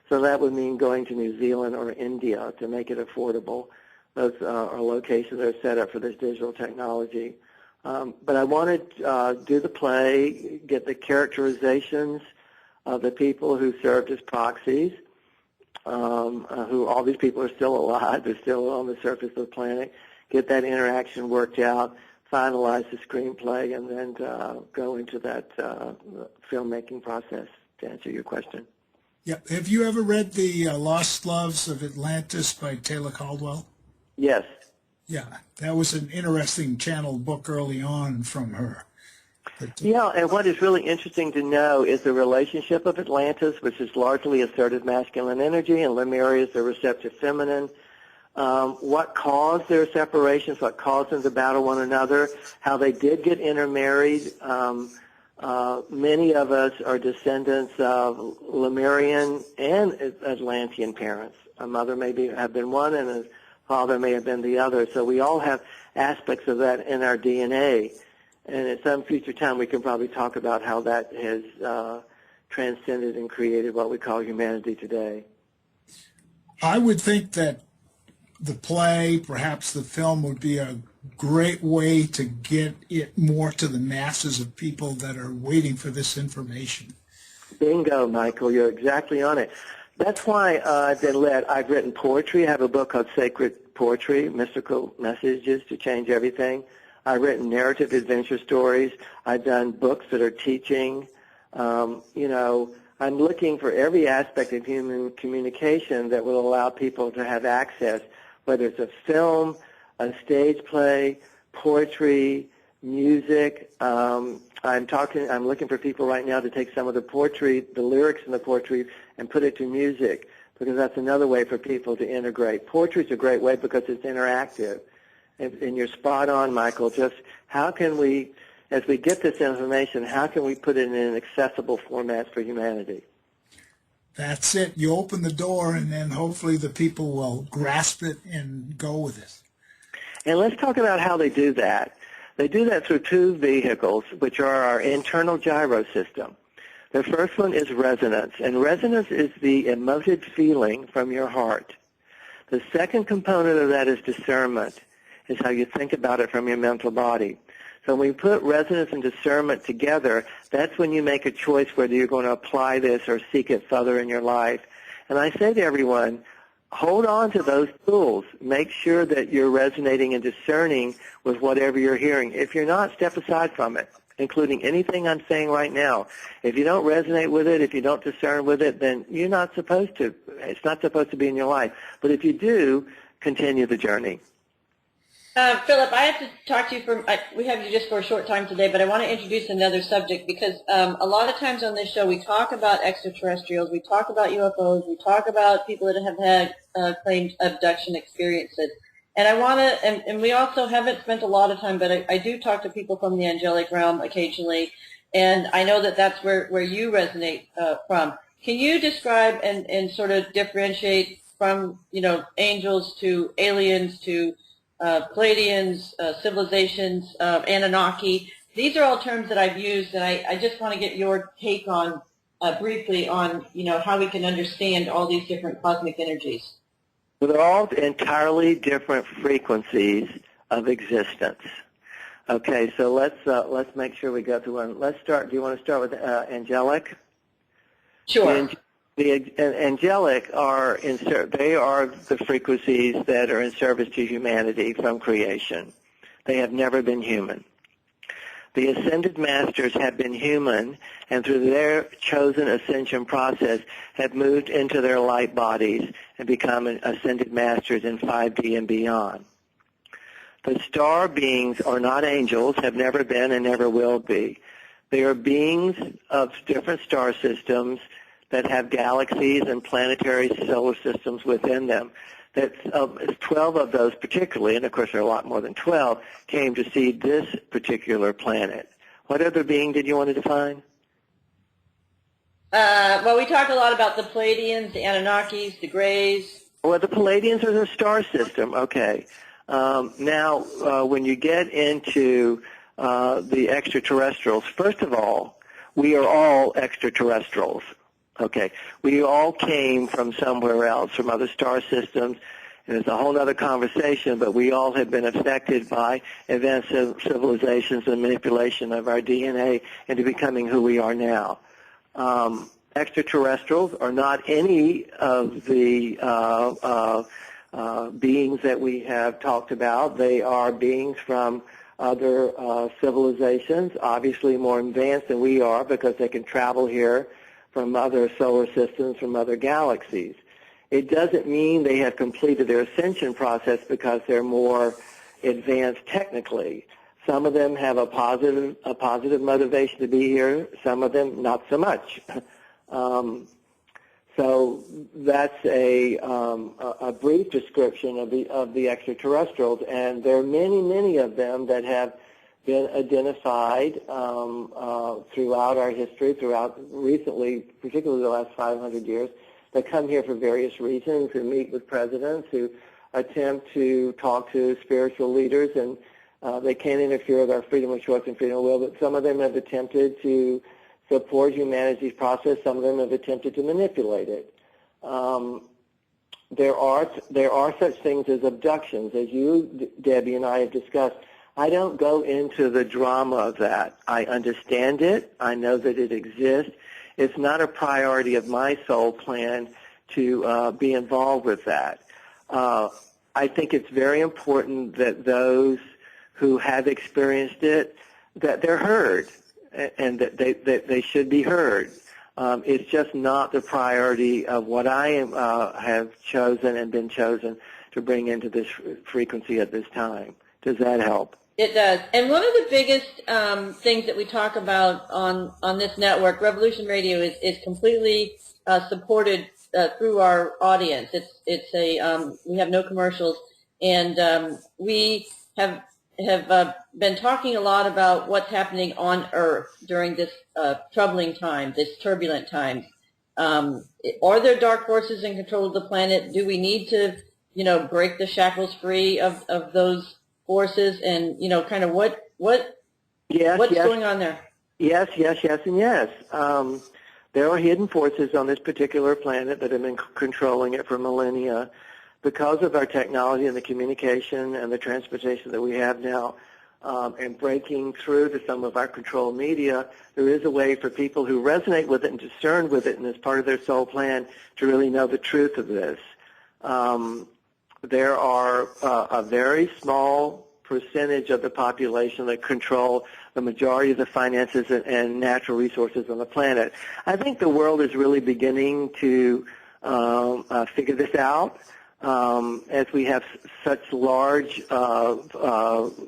So that would mean going to New Zealand or India to make it affordable. Those are locations that are set up for this digital technology. But I want to do the play, get the characterizations of the people who served as proxies, who all these people are still alive, they're still on the surface of the planet, get that interaction worked out, finalize the screenplay, and then go into that filmmaking process, to answer your question. Yeah. Have you ever read The Lost Loves of Atlantis by Taylor Caldwell? Yes. Yeah, that was an interesting channeled book early on from her. Yeah, and what is really interesting to know is the relationship of Atlantis, which is largely assertive masculine energy, and Lemuria is the receptive feminine. What caused their separations, what caused them to battle one another, how they did get intermarried. Many of us are descendants of Lemurian and Atlantean parents. A mother may have been one, and a father may have been the other. So we all have aspects of that in our DNA. And at some future time, we can probably talk about how that has transcended and created what we call humanity today. I would think that the play, perhaps the film, would be a great way to get it more to the masses of people that are waiting for this information. Bingo, Michael. You're exactly on it. That's why I've written poetry. I have a book called Sacred Poetry, Mystical Messages to Change Everything. I've written narrative adventure stories. I've done books that are teaching. I'm looking for every aspect of human communication that will allow people to have access, whether it's a film, a stage play, poetry, music. I'm looking for people right now to take some of the poetry, the lyrics in the poetry, and put it to music, because that's another way for people to integrate. Poetry is a great way because it's interactive. And you're spot on, Michael. Just how can we, as we get this information, how can we put it in an accessible format for humanity? That's it. You open the door, and then hopefully the people will grasp it and go with it. And let's talk about how they do that. They do that through two vehicles, which are our internal gyro system. The first one is resonance, and resonance is the emoted feeling from your heart. The second component of that is discernment, is how you think about it from your mental body. So when we put resonance and discernment together, that's when you make a choice whether you're going to apply this or seek it further in your life. And I say to everyone, hold on to those tools. Make sure that you're resonating and discerning with whatever you're hearing. If you're not, step aside from it, including anything I'm saying right now. If you don't resonate with it, if you don't discern with it, then you're not supposed to. It's not supposed to be in your life. But if you do, continue the journey. Philip, I have to talk to you we have you just for a short time today, but I want to introduce another subject because a lot of times on this show we talk about extraterrestrials, we talk about UFOs, we talk about people that have had claimed abduction experiences. And I want to, and we also haven't spent a lot of time, but I do talk to people from the angelic realm occasionally, and I know that that's where you resonate from. Can you describe and sort of differentiate from, angels to aliens to Pleiadians, civilizations, Anunnaki? These are all terms that I've used, and I just want to get your take on, briefly on, how we can understand all these different cosmic energies. So they're all entirely different frequencies of existence. Okay, so let's make sure we go through one. Let's start. Do you want to start with angelic? Sure. The angelic are they are the frequencies that are in service to humanity from creation. They have never been human. The ascended masters have been human, and through their chosen ascension process have moved into their light bodies and become ascended masters in 5D and beyond. The star beings are not angels, have never been and never will be. They are beings of different star systems that have galaxies and planetary solar systems within them. That's 12 of those particularly, and of course there are a lot more than 12, came to see this particular planet. What other being did you want to define? Well, we talked a lot about the Pleiadians, the Anunnakis, the Greys. Well, the Pleiadians are the star system. Okay. Now, when you get into the extraterrestrials, first of all, we are all extraterrestrials. Okay, we all came from somewhere else, from other star systems, and it's a whole other conversation, but we all have been affected by advanced civilizations and manipulation of our DNA into becoming who we are now. Extraterrestrials are not any of the beings that we have talked about. They are beings from other civilizations, obviously more advanced than we are because they can travel here from other solar systems, from other galaxies. It doesn't mean they have completed their ascension process because they're more advanced technically. Some of them have a positive motivation to be here. Some of them not so much. So that's a brief description of the extraterrestrials, and there are many of them that have been identified throughout our history, recently, particularly the last 500 years, that come here for various reasons, who meet with presidents, who attempt to talk to spiritual leaders, and they can't interfere with our freedom of choice and freedom of will, but some of them have attempted to support humanity's process. Some of them have attempted to manipulate it. There are such things as abductions, as you, Debbie, and I have discussed. I don't go into the drama of that. I understand it. I know that it exists. It's not a priority of my soul plan to be involved with that. I think it's very important that those who have experienced it, that they're heard, and that they should be heard. It's just not the priority of what I have chosen and been chosen to bring into this frequency at this time. Does that help? It does. And one of the biggest things that we talk about on this network, Revolution Radio, is completely supported through our audience. It's a we have no commercials, and we have been talking a lot about what's happening on Earth during this troubling time, this turbulent time. Are there dark forces in control of the planet? Do we need to, break the shackles free of those forces? And kind of what's going on there? Yes, and yes. There are hidden forces on this particular planet that have been controlling it for millennia. Because of our technology and the communication and the transportation that we have now, and breaking through to some of our control media, there is a way for people who resonate with it and discern with it and as part of their soul plan to really know the truth of this. There are a very small percentage of the population that control the majority of the finances and natural resources on the planet. I think the world is really beginning to figure this out. As we have such large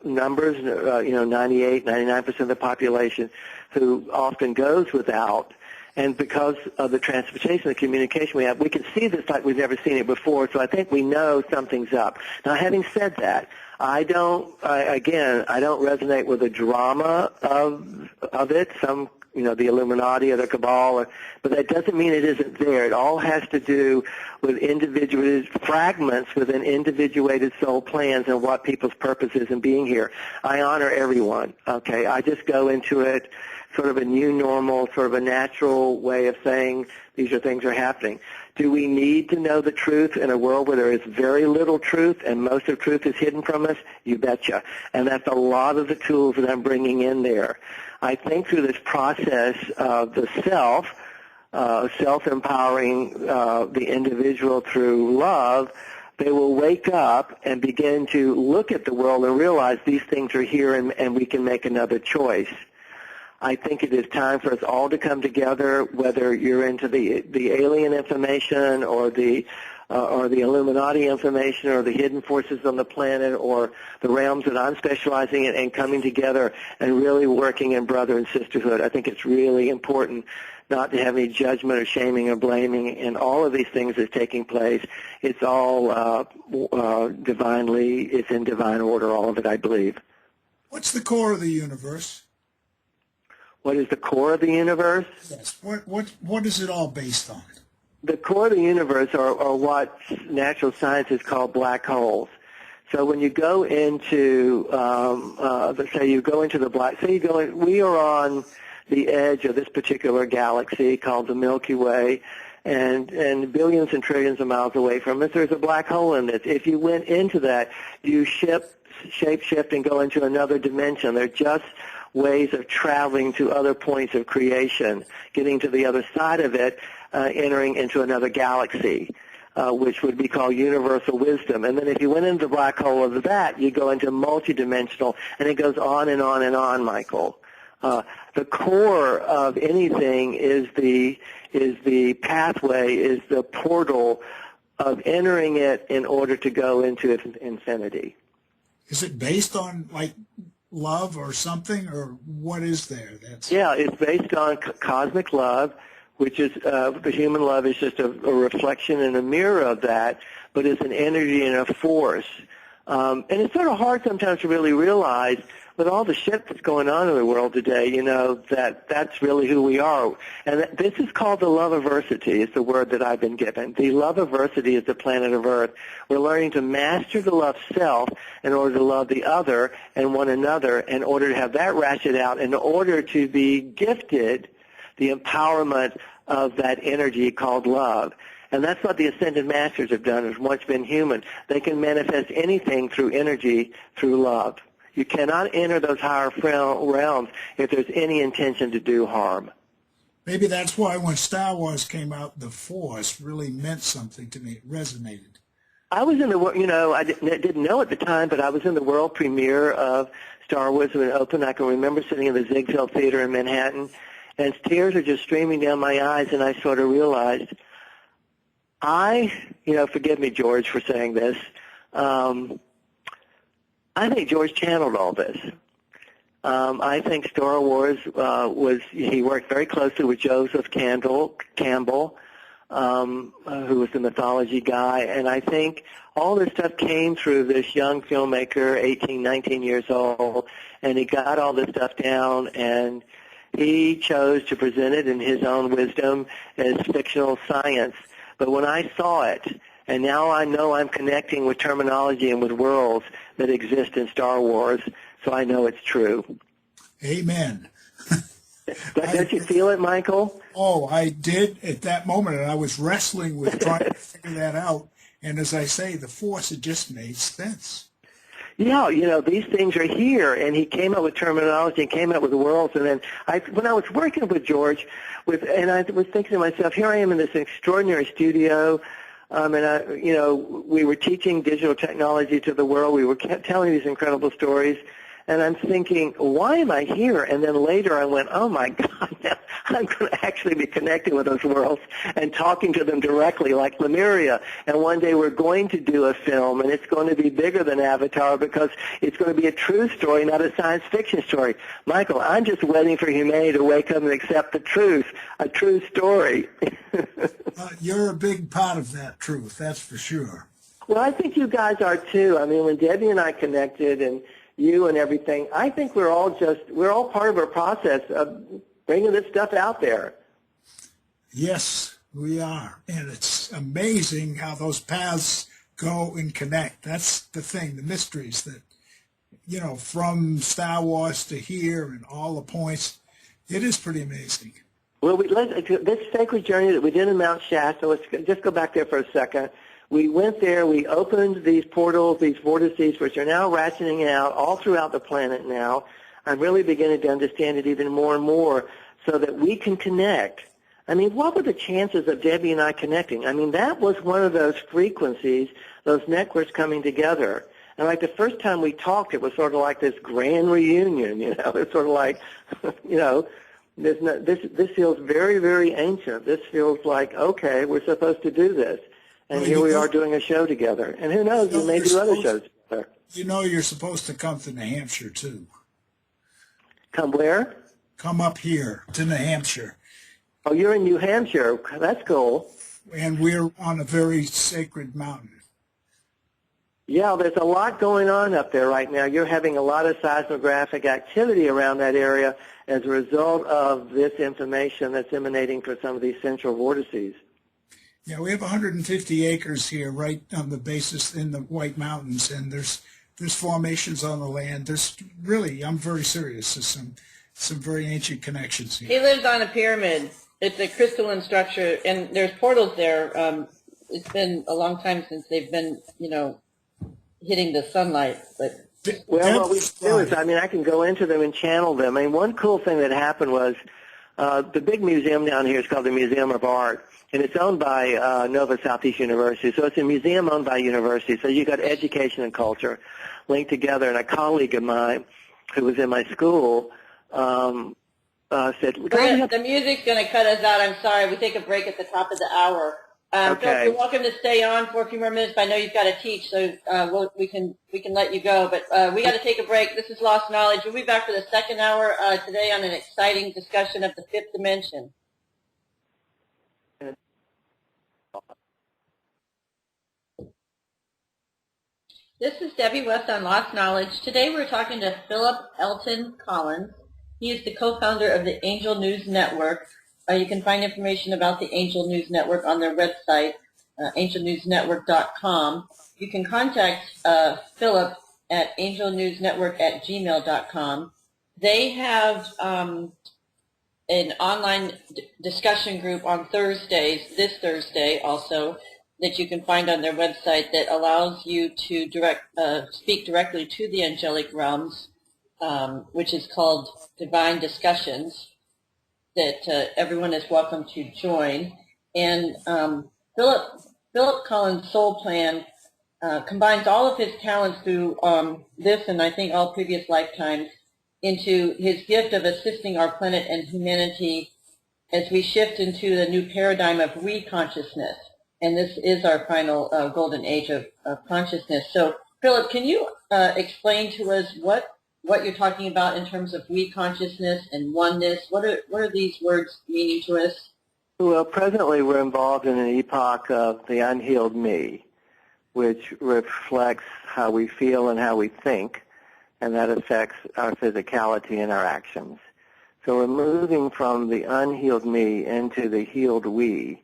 numbers, 98, 99% of the population who often goes without, and because of the transportation, the communication we have, we can see this like we've never seen it before, so I think we know something's up. Now, having said that, I don't resonate with the drama of it. Some, the Illuminati or the Cabal, but that doesn't mean it isn't there. It all has to do with individual fragments within individuated soul plans and what people's purpose is in being here. I honor everyone, okay? I just go into it sort of a new normal, sort of a natural way of saying these things are happening. Do we need to know the truth in a world where there is very little truth and most of truth is hidden from us? You betcha. And that's a lot of the tools that I'm bringing in there. I think through this process of the self-empowering the individual through love, they will wake up and begin to look at the world and realize these things are here and we can make another choice. I think it is time for us all to come together, whether you're into the alien information or the Illuminati information or the hidden forces on the planet or the realms that I'm specializing in, and coming together and really working in brother and sisterhood. I think it's really important not to have any judgment or shaming or blaming in all of these things that's taking place. It's all divinely, it's in divine order, all of it, I believe. What's the core of the universe? What is the core of the universe? Yes. What is it all based on? The core of the universe are what natural science has called black holes. So when you go into, we are on the edge of this particular galaxy called the Milky Way, and billions and trillions of miles away from us, there's a black hole in this. If you went into that, you shape-shift and go into another dimension. They're just ways of traveling to other points of creation, getting to the other side of it, entering into another galaxy, which would be called universal wisdom. And then if you went into the black hole of that, you go into multidimensional, and it goes on and on and on, Michael. The core of anything is the pathway, is the portal of entering it in order to go into infinity. Is it based on love or something, or what is there? Yeah, it's based on cosmic love, which is the human love is just a reflection and a mirror of that, but it's an energy and a force. And it's sort of hard sometimes to really realize, with all the shit that's going on in the world today, that's really who we are. And this is called the love-aversity. It's the word that I've been given. The love-aversity is the planet of Earth. We're learning to master the love self in order to love the other and one another, in order to have that ratchet out, in order to be gifted the empowerment of that energy called love. And that's what the Ascended Masters have done, has once been human. They can manifest anything through energy, through love. You cannot enter those higher realms if there's any intention to do harm. Maybe that's why when Star Wars came out, the Force really meant something to me. It resonated. I was in the, I didn't know at the time, but I was in the world premiere of Star Wars when it opened. I can remember sitting in the Ziegfeld Theater in Manhattan, and tears are just streaming down my eyes, and I sort of realized, forgive me, George, for saying this, I think George channeled all this. I think Star Wars he worked very closely with Joseph Campbell, who was the mythology guy, and I think all this stuff came through this young filmmaker, 18, 19 years old, and he got all this stuff down, and he chose to present it in his own wisdom as fictional science. But when I saw it, and now I know I'm connecting with terminology and with worlds that exist in Star Wars, so I know it's true. Amen. Don't you feel it, Michael? Oh, I did at that moment, and I was wrestling with trying to figure that out. And as I say, the Force, it just made sense. Yeah, these things are here, and he came up with terminology and came up with worlds. And then when I was working with George, and I was thinking to myself, here I am in this extraordinary studio, and we were teaching digital technology to the world. We were telling these incredible stories. And I'm thinking, why am I here? And then later I went, oh, my God, now I'm going to actually be connecting with those worlds and talking to them directly like Lemuria. And one day we're going to do a film, and it's going to be bigger than Avatar because it's going to be a true story, not a science fiction story. Michael, I'm just waiting for humanity to wake up and accept the truth, a true story. You're a big part of that truth, that's for sure. Well, I think you guys are, too. I mean, when Debbie and I connected and you and everything, I think we're all part of a process of bringing this stuff out there. Yes, we are. And it's amazing how those paths go and connect. That's the thing, the mysteries that, from Star Wars to here and all the points, it is pretty amazing. Well, this sacred journey that we did in Mount Shasta, let's just go back there for a second. We went there, we opened these portals, these vortices, which are now ratcheting out all throughout the planet now. I'm really beginning to understand it even more and more so that we can connect. I mean, what were the chances of Debbie and I connecting? I mean, that was one of those frequencies, those networks coming together. And like the first time we talked, it was sort of like this grand reunion, It's sort of like, this feels very, very ancient. This feels like, okay, we're supposed to do this. And here we are doing a show together. And who knows, we may do other shows together. You're supposed to come to New Hampshire, too. Come where? Come up here to New Hampshire. Oh, you're in New Hampshire. That's cool. And we're on a very sacred mountain. Yeah, there's a lot going on up there right now. You're having a lot of seismographic activity around that area as a result of this information that's emanating from some of these central vortices. Yeah, we have 150 acres here right on the basis in the White Mountains, and there's formations on the land. There's really, I'm very serious, there's some very ancient connections here. He lives on a pyramid. It's a crystalline structure, and there's portals there. It's been a long time since they've been, hitting the sunlight. But well, what we do is, I can go into them and channel them. One cool thing that happened was the big museum down here is called the Museum of Art. And it's owned by Nova Southeast University. So it's a museum owned by a university. So you've got education and culture linked together. And a colleague of mine who was in my school said, the music's going to cut us out. I'm sorry. We take a break at the top of the hour. Okay. Phil, you're welcome to stay on for a few more minutes. But I know you've got to teach, so we can let you go. But we got to take a break. This is Lost Knowledge. We'll be back for the second hour today on an exciting discussion of the fifth dimension. This is Debbie West on Lost Knowledge. Today we're talking to Phillip Elton Collins. He is the co-founder of the Angel News Network. You can find information about the Angel News Network on their website, angelnewsnetwork.com. You can contact Phillip at angelnewsnetwork@gmail.com. They have an online discussion group on Thursdays, this Thursday also, that you can find on their website that allows you to speak directly to the angelic realms, which is called Divine Discussions, that everyone is welcome to join. And Phillip Collins' soul plan combines all of his talents through this and I think all previous lifetimes into his gift of assisting our planet and humanity as we shift into the new paradigm of we-consciousness. And this is our final golden age of consciousness. So, Philip, can you explain to us what you're talking about in terms of we-consciousness and oneness? What are these words meaning to us? Well, presently we're involved in an epoch of the unhealed me, which reflects how we feel and how we think, and that affects our physicality and our actions. So we're moving from the unhealed me into the healed we,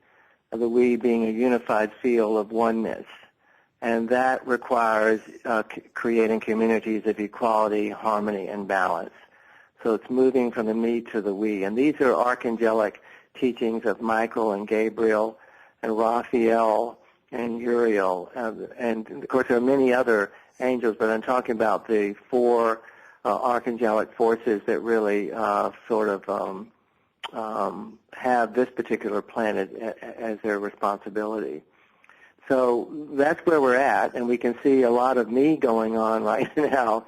the we being a unified field of oneness. And that requires creating communities of equality, harmony, and balance. So it's moving from the me to the we. And these are archangelic teachings of Michael and Gabriel and Raphael and Uriel. And of course, there are many other angels, but I'm talking about the four archangelic forces that really have this particular planet as their responsibility. So that's where we're at, and we can see a lot of me going on right now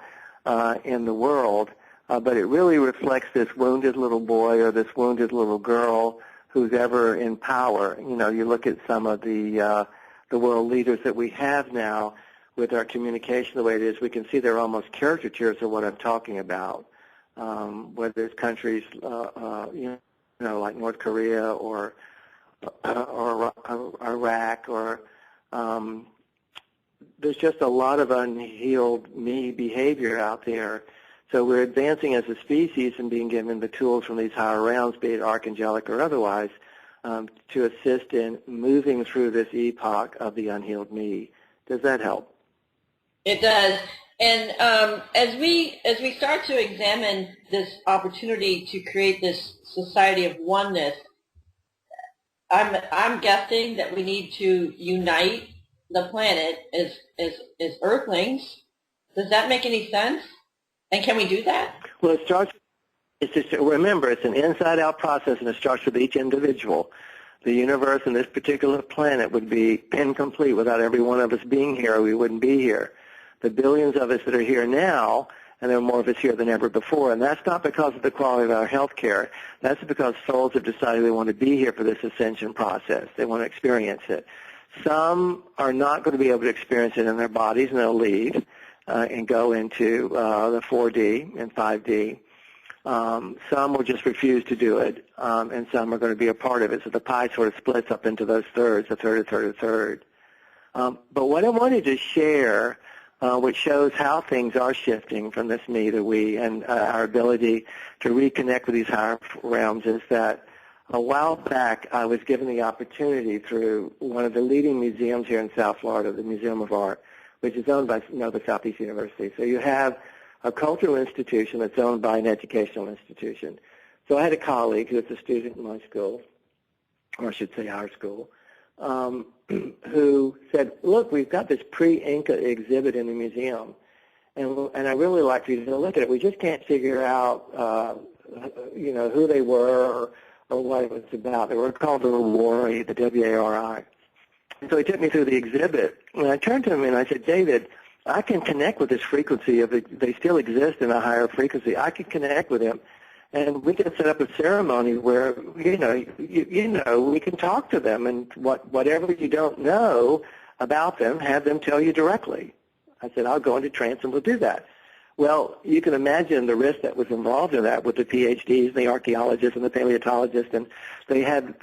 in the world, but it really reflects this wounded little boy or this wounded little girl who's ever in power. You know, you look at some of the world leaders that we have now with our communication the way it is, we can see they're almost caricatures of what I'm talking about, whether it's countries, like North Korea or Iraq or there's just a lot of unhealed me behavior out there. So we're advancing as a species and being given the tools from these higher realms, be it archangelic or otherwise, to assist in moving through this epoch of the unhealed me. Does that help? It does. And as we start to examine this opportunity to create this society of oneness, I'm guessing that we need to unite the planet as Earthlings. Does that make any sense? And can we do that? Well, it starts. Remember, it's an inside-out process, and it starts with each individual. The universe and this particular planet would be incomplete without every one of us being here, or we wouldn't be here. The billions of us that are here now, and there are more of us here than ever before, and that's not because of the quality of our health care. That's because souls have decided they want to be here for this ascension process. They want to experience it. Some are not going to be able to experience it in their bodies, and they'll leave and go into the 4D and 5D. Some will just refuse to do it, and some are going to be a part of it. So the pie sort of splits up into those thirds, a third, a third, a third. But what I wanted to share, which shows how things are shifting from this me to we and our ability to reconnect with these higher realms, is that a while back I was given the opportunity through one of the leading museums here in South Florida, the Museum of Art, which is owned by the Southeast University. So you have a cultural institution that's owned by an educational institution. So I had a colleague who was a student in my school, or I should say our school, who said, look, we've got this pre-Inca exhibit in the museum, and I really like for you to look at it. We just can't figure out, who they were or what it was about. They were called the Wari, the W-A-R-I. And so he took me through the exhibit, and I turned to him and I said, David, I can connect with this frequency of they still exist in a higher frequency. I can connect with them, and we can set up a ceremony where we can talk to them, and whatever you don't know about them, have them tell you directly. I said, I'll go into trance and we'll do that. Well, you can imagine the risk that was involved in that with the PhDs, the archaeologists, and the paleontologists, and they had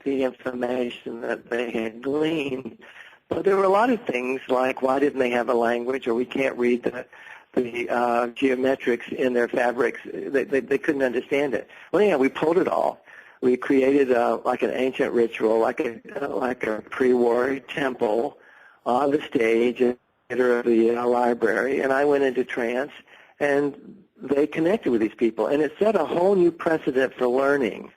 the information that they had gleaned. But there were a lot of things like, why didn't they have a language, or we can't read the geometrics in their fabrics. They couldn't understand it. Well, yeah, we pulled it all. We created like an ancient ritual, like a pre-war temple on the stage in the center of the library, and I went into trance, and they connected with these people, and it set a whole new precedent for learning.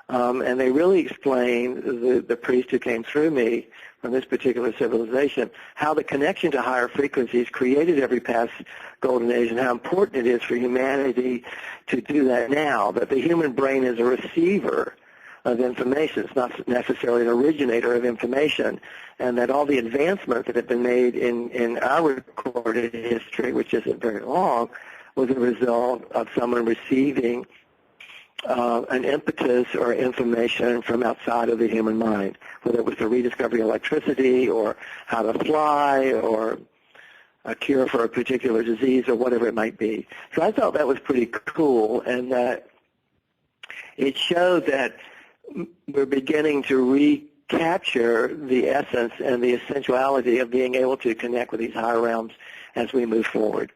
And they really explained, the priest who came through me from this particular civilization, how the connection to higher frequencies created every past golden age, and how important it is for humanity to do that now, that the human brain is a receiver of information. It's not necessarily an originator of information, and that all the advancements that have been made in our recorded history, which isn't very long, was a result of someone receiving an impetus or information from outside of the human mind, whether it was the rediscovery of electricity or how to fly or a cure for a particular disease or whatever it might be. So I thought that was pretty cool, and that it showed that we're beginning to recapture the essence and the essentiality of being able to connect with these higher realms as we move forward.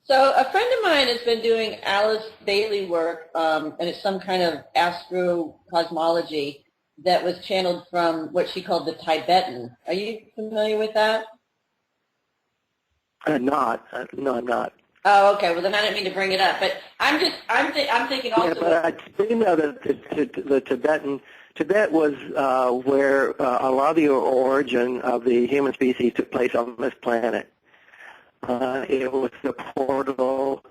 So a friend of mine has been doing Alice Bailey work, and it's some kind of astro-cosmology that was channeled from what she called the Tibetan. Are you familiar with that? No, I'm not. Oh, okay. Well, then I didn't mean to bring it up, but I'm thinking also. Yeah, but I do know that the Tibet was where a lot of the origin of the human species took place on this planet. It was a portal.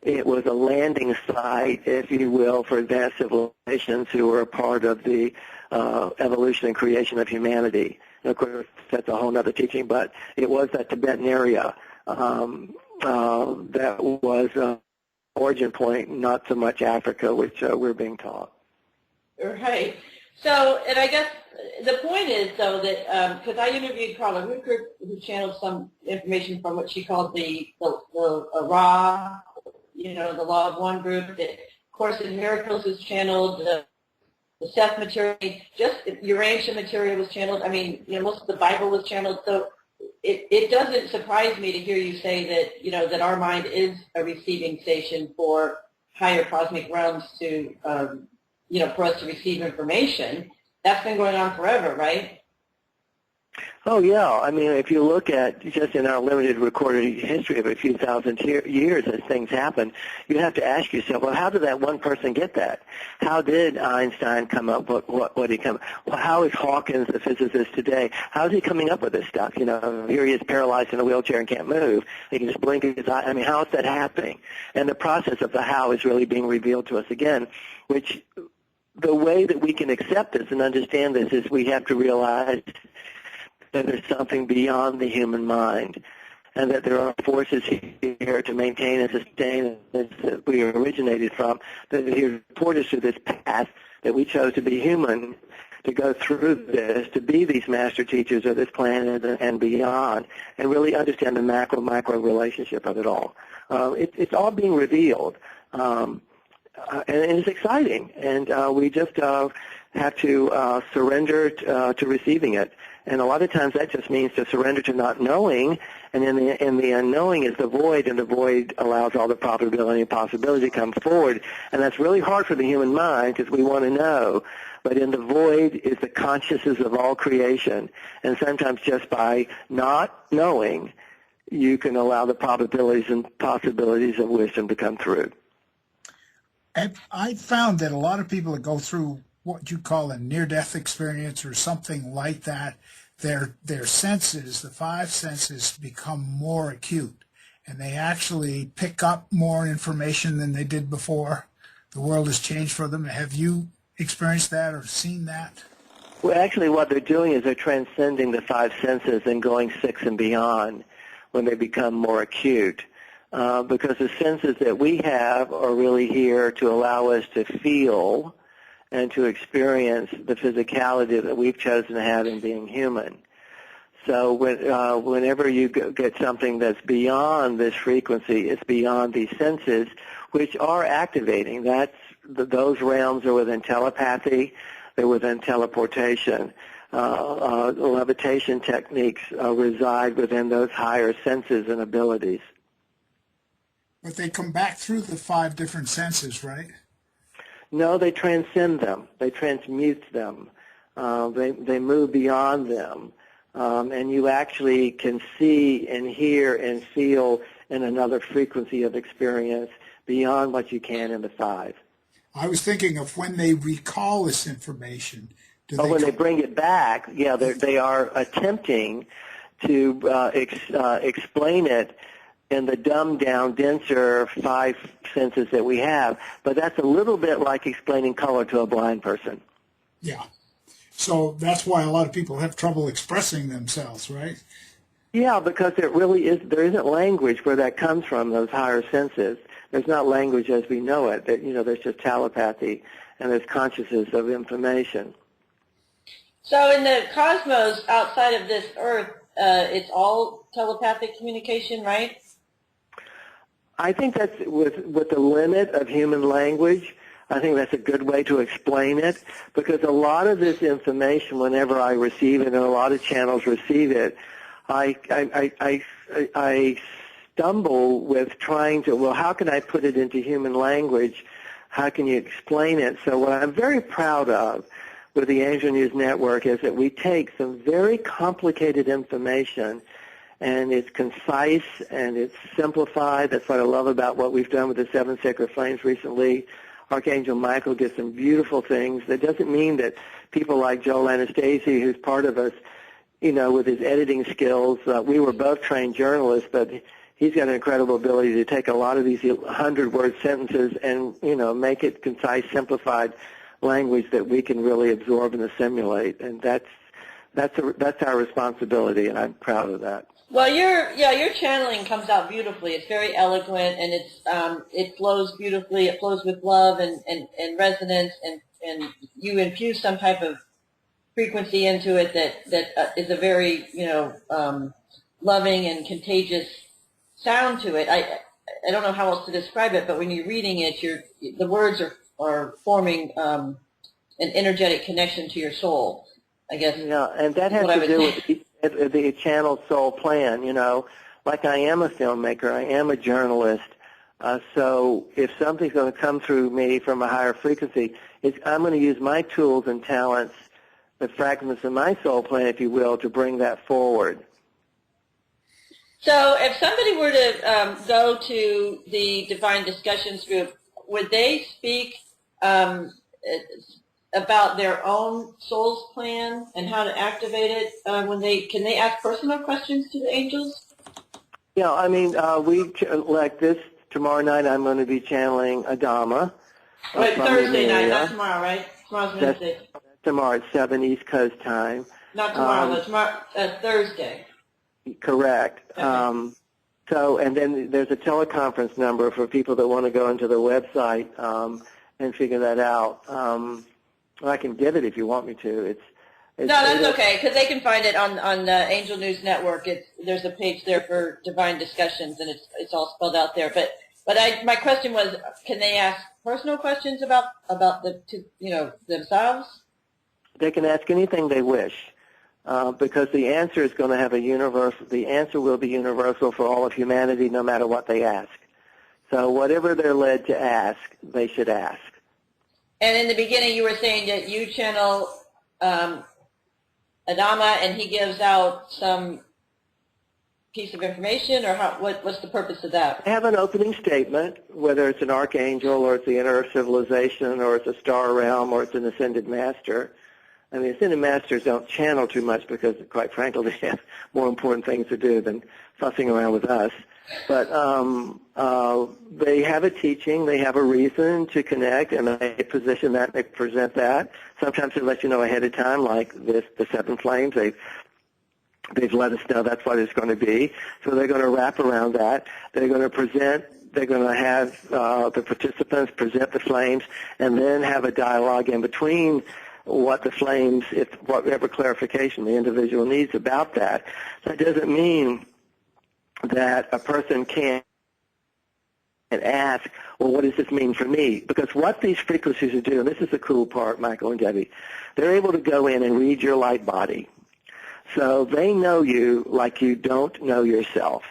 It was a landing site, if you will, for advanced civilizations who were a part of the evolution and creation of humanity. And of course, that's a whole other teaching, but it was that Tibetan area that was an origin point, not so much Africa, which we're being taught. Right. So, and I guess the point is, though, that because I interviewed Carla Ruker, who channeled some information from what she called the Ra, the Law of One group, that Course in Miracles is channeled, the Seth material, just Urantia material was channeled. I mean, most of the Bible was channeled. So it doesn't surprise me to hear you say that, that our mind is a receiving station for higher cosmic realms to, for us to receive information. That's been going on forever, right? Oh, yeah. I mean, if you look at just in our limited recorded history of a few thousand years as things happen, you have to ask yourself, well, how did that one person get that? How did Einstein come up with what he come? Well, how is Hawkins, the physicist today, how is he coming up with this stuff? Here he is paralyzed in a wheelchair and can't move. He can just blink his eye. I mean, how is that happening? And the process of the how is really being revealed to us again, which the way that we can accept this and understand this is we have to realize that there's something beyond the human mind, and that there are forces here to maintain and sustain that we originated from, that are here to support us through this path that we chose to be human, to go through this, to be these master teachers of this planet and beyond, and really understand the macro-micro relationship of it all. It's all being revealed, and it's exciting, and we just have to surrender to receiving it. And a lot of times that just means to surrender to not knowing, and in the unknowing is the void, and the void allows all the probability and possibility to come forward. And that's really hard for the human mind because we want to know. But in the void is the consciousness of all creation. And sometimes just by not knowing, you can allow the probabilities and possibilities of wisdom to come through. And I found that a lot of people that go through what you call a near-death experience or something like that, their senses, the five senses, become more acute, and they actually pick up more information than they did before. The world has changed for them. Have you experienced that or seen that? Well, actually what they're doing is they're transcending the five senses and going six and beyond when they become more acute. Because the senses that we have are really here to allow us to feel and to experience the physicality that we've chosen to have in being human. So whenever you get something that's beyond this frequency, it's beyond these senses, which are activating. Those realms are within telepathy, they're within teleportation. Levitation techniques reside within those higher senses and abilities. But they come back through the five different senses, right? No, they transcend them. They transmute them. They move beyond them. And you actually can see and hear and feel in another frequency of experience beyond what you can in the five. I was thinking of when they recall this information. When they bring it back, yeah, they are attempting to explain it in the dumbed-down, denser 5 senses that we have. But that's a little bit like explaining color to a blind person. Yeah. So that's why a lot of people have trouble expressing themselves, right? Yeah, because there isn't language where that comes from, those higher senses. There's not language as we know it. There's just telepathy, and there's consciousness of information. So in the cosmos outside of this Earth, it's all telepathic communication, right? I think that's with the limit of human language. I think that's a good way to explain it, because a lot of this information, whenever I receive it, and a lot of channels receive it, I stumble with trying to, well, how can I put it into human language? How can you explain it? So what I'm very proud of with the Angel News Network is that we take some very complicated information, and it's concise and it's simplified. That's what I love about what we've done with the Seven Sacred Flames recently. Archangel Michael did some beautiful things. That doesn't mean that people like Joel Anastasi, who's part of us, with his editing skills, we were both trained journalists, but he's got an incredible ability to take a lot of these 100-word sentences and, make it concise, simplified language that we can really absorb and assimilate. And that's our responsibility, and I'm proud of that. Well, your channeling comes out beautifully. It's very eloquent, and it flows beautifully. It flows with love and resonance, and you infuse some type of frequency into it that is a very loving and contagious sound to it. I don't know how else to describe it, but when you're reading it, the words are forming an energetic connection to your soul, I guess. Yeah, and that has to do with the channel soul plan, like I am a filmmaker, I am a journalist, so if something's going to come through me from a higher frequency, I'm going to use my tools and talents, the fragments of my soul plan, if you will, to bring that forward. So if somebody were to go to the Divine Discussions group, would they speak about their own soul's plan and how to activate it? Can they ask personal questions to the angels? Yeah, I mean, like this tomorrow night, I'm going to be channeling Adama. Wait, Thursday night, not tomorrow, right? Tomorrow's Wednesday. Tomorrow at 7 East Coast time. Not tomorrow, but tomorrow, Thursday. Correct. Okay. And then there's a teleconference number for people that want to go into the website and figure that out. I can give it if you want me to. No, that's okay, because they can find it on the Angel News Network. There's a page there for Divine Discussions, and it's all spelled out there. But my question was, can they ask personal questions about themselves? They can ask anything they wish, because the answer is going to have the answer will be universal for all of humanity, no matter what they ask. So whatever they're led to ask, they should ask. And in the beginning, you were saying that you channel Adama, and he gives out some piece of information, or what's the purpose of that? I have an opening statement, whether it's an archangel, or it's the inner civilization, or it's a star realm, or it's an ascended master. I mean, ascended masters don't channel too much because, quite frankly, they have more important things to do than fussing around with us. But they have a teaching, they have a reason to connect, and they position that, they present that. Sometimes they let you know ahead of time, like the Seven Flames. They've let us know that's what it's going to be. So they're going to wrap around that. They're going to present. They're going to have the participants present the flames, and then have a dialogue in between what the flames, whatever clarification the individual needs about that. That doesn't mean that a person can't ask, well, what does this mean for me? Because what these frequencies do, and this is the cool part, Michael and Debbie, they're able to go in and read your light body. So they know you like you don't know yourself.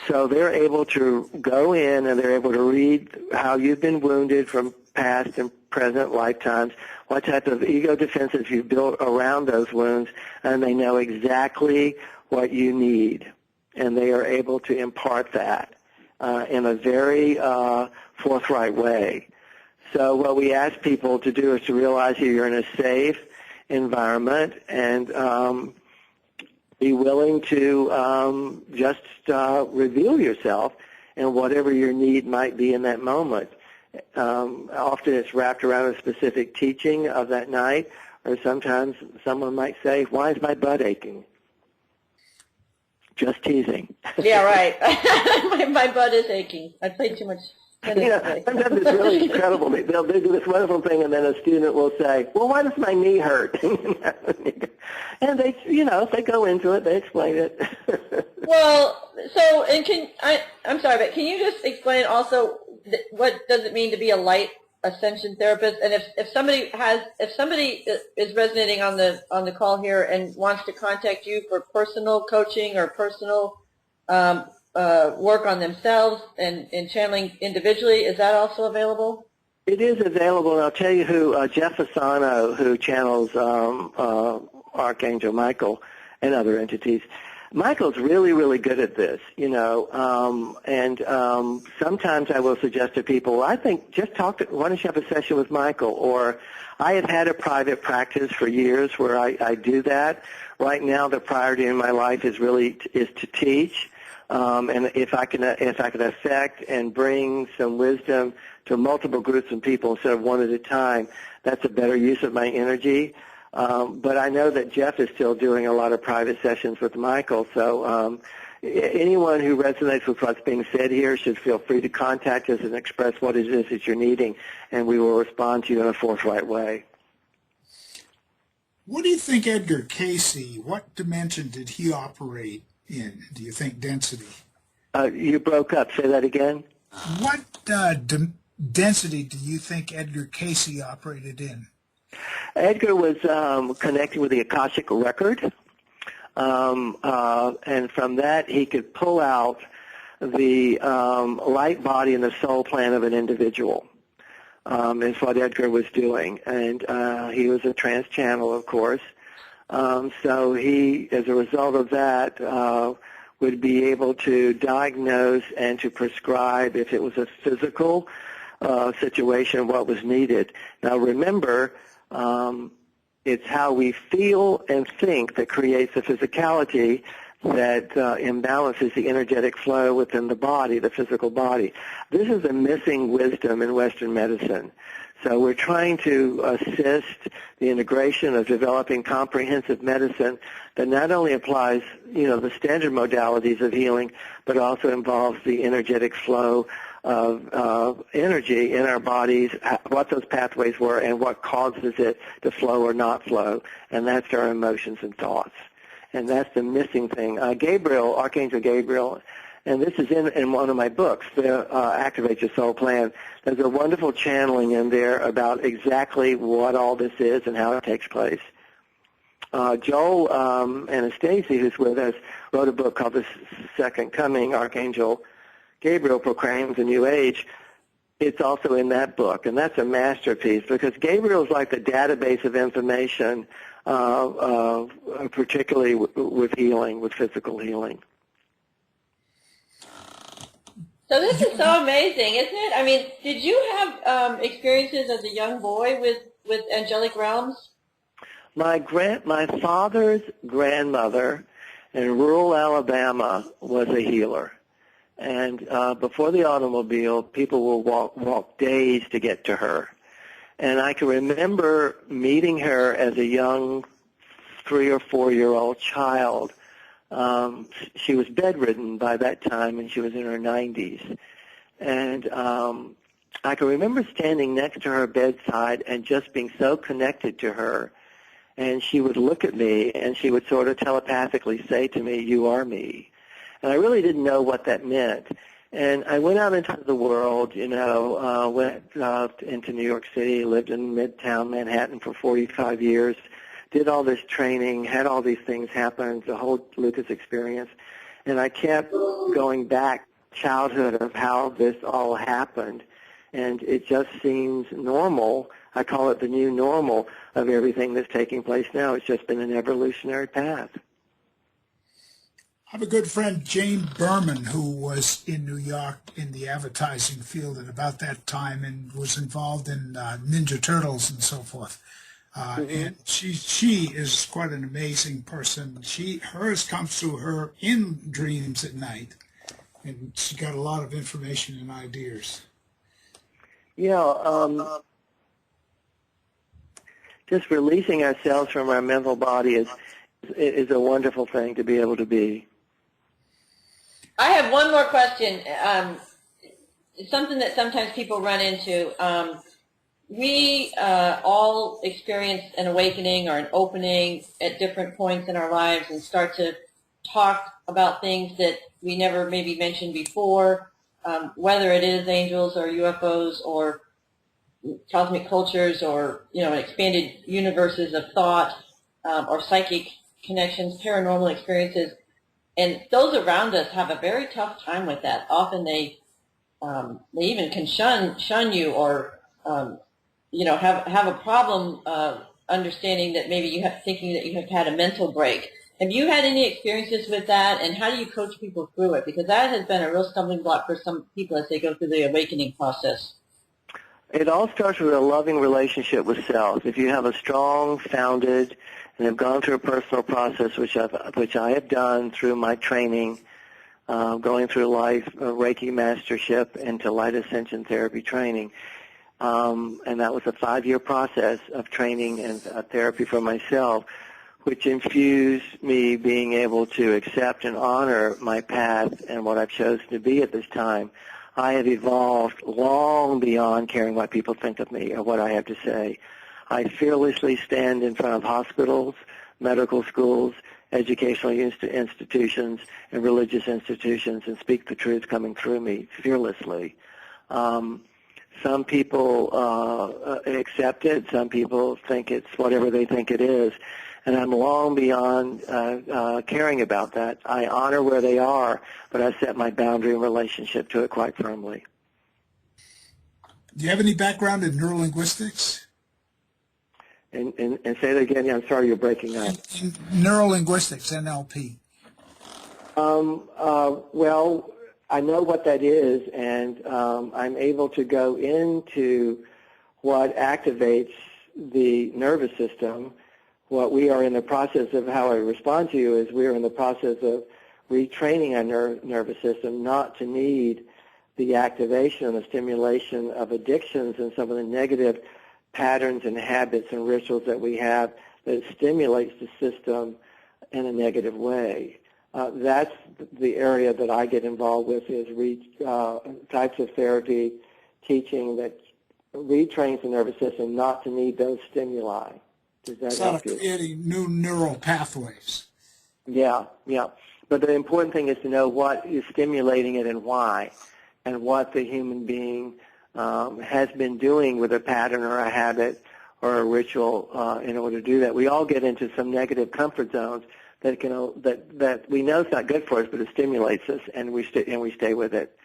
So they're able to go in and they're able to read how you've been wounded from past and present lifetimes, what type of ego defenses you've built around those wounds, and they know exactly what you need. And they are able to impart that in a very forthright way. So what we ask people to do is to realize that you're in a safe environment, and be willing to just reveal yourself and whatever your need might be in that moment. Often it's wrapped around a specific teaching of that night, or sometimes someone might say, "Why is my butt aching?" Just teasing. Yeah, right. my butt is aching. I played too much tennis today. Sometimes it's really incredible. They'll do this wonderful thing, and then a student will say, "Well, why does my knee hurt?" And they, if they go into it, they explain it. Well, so, and I'm sorry, but can you just explain also what does it mean to be a light ascension therapist? And if somebody is resonating on the call here and wants to contact you for personal coaching or personal work on themselves and channeling individually, is that also available? It is available, and I'll tell you who, Jeff Asano, who channels Archangel Michael and other entities. Michael's really, really good at this, and sometimes I will suggest to people, well, I think just why don't you have a session with Michael? Or I have had a private practice for years where I do that. Right now, the priority in my life is to teach, and if I can affect and bring some wisdom to multiple groups of people instead of one at a time, that's a better use of my energy. But I know that Jeff is still doing a lot of private sessions with Michael, so anyone who resonates with what's being said here should feel free to contact us and express what it is that you're needing, and we will respond to you in a forthright way. What do you think Edgar Casey, what dimension did he operate in? Do you think density? You broke up. Say that again. What density do you think Edgar Casey operated in? Edgar was connecting with the Akashic record, and from that he could pull out the light body and the soul plan of an individual, is what Edgar was doing. And he was a trance channel, of course. So he, as a result of that, would be able to diagnose and to prescribe, if it was a physical situation, what was needed. Now remember, it's how we feel and think that creates the physicality that imbalances the energetic flow within the body, the physical body. This is a missing wisdom in Western medicine. So we're trying to assist the integration of developing comprehensive medicine that not only applies, the standard modalities of healing, but also involves the energetic flow of energy in our bodies, what those pathways were, and what causes it to flow or not flow, and that's our emotions and thoughts. And that's the missing thing. Gabriel, Archangel Gabriel, and this is in one of my books, Activate Your Soul Plan. There's a wonderful channeling in there about exactly what all this is and how it takes place. Joel Anastasia, who's with us, wrote a book called The Second Coming, Archangel Gabriel Proclaims a New Age. It's also in that book, and that's a masterpiece because Gabriel is like the database of information, particularly with healing, with physical healing. So this is so amazing, isn't it? I mean, did you have experiences as a young boy with angelic realms? My father's grandmother in rural Alabama was a healer. And before the automobile, people will walk days to get to her. And I can remember meeting her as a young 3 or 4-year-old child. She was bedridden by that time, and she was in her 90s. And I can remember standing next to her bedside and just being so connected to her. And she would look at me, and she would sort of telepathically say to me, "You are me." And I really didn't know what that meant. And I went out into the world, went into New York City, lived in Midtown Manhattan for 45 years, did all this training, had all these things happen, the whole Lucas experience. And I kept going back to childhood of how this all happened. And it just seems normal. I call it the new normal of everything that's taking place now. It's just been an evolutionary path. I have a good friend, Jane Berman, who was in New York in the advertising field at about that time and was involved in Ninja Turtles and so forth. And she is quite an amazing person. Hers comes to her in dreams at night, and she got a lot of information and ideas. Yeah, just releasing ourselves from our mental body is a wonderful thing to be able to be. I have one more question. It's something that sometimes people run into. We all experience an awakening or an opening at different points in our lives and start to talk about things that we never maybe mentioned before, whether it is angels or UFOs or cosmic cultures or, expanded universes of thought or psychic connections, paranormal experiences. And those around us have a very tough time with that. Often they even can shun you or have a problem understanding that maybe thinking that you have had a mental break. Have you had any experiences with that, and how do you coach people through it? Because that has been a real stumbling block for some people as they go through the awakening process. It all starts with a loving relationship with self. If you have a strong, founded, and have gone through a personal process, which I have done through my training, going through life, Reiki mastership, into light ascension therapy training, and that was a 5-year process of training and therapy for myself, which infused me being able to accept and honor my path and what I've chosen to be at this time. I have evolved long beyond caring what people think of me or what I have to say. I fearlessly stand in front of hospitals, medical schools, educational institutions, and religious institutions and speak the truth coming through me fearlessly. Some people accept it. Some people think it's whatever they think it is. And I'm long beyond caring about that. I honor where they are, but I set my boundary and relationship to it quite firmly. Do you have any background in neurolinguistics? And say that again. I'm sorry, you're breaking up. In neurolinguistics, NLP. Well, I know what that is, and I'm able to go into what activates the nervous system. What we are in the process of, how I respond to you, is we are in the process of retraining our nervous system not to need the activation and the stimulation of addictions and some of the negative patterns and habits and rituals that we have that stimulates the system in a negative way. That's the area that I get involved with, is types of therapy, teaching that retrains the nervous system not to need those stimuli. Does that help you? Creating new neural pathways. Yeah. But the important thing is to know what is stimulating it and why, and what the human being has been doing with a pattern or a habit or a ritual in order to do that. We all get into some negative comfort zones that we know is not good for us, but it stimulates us, and we stay with it.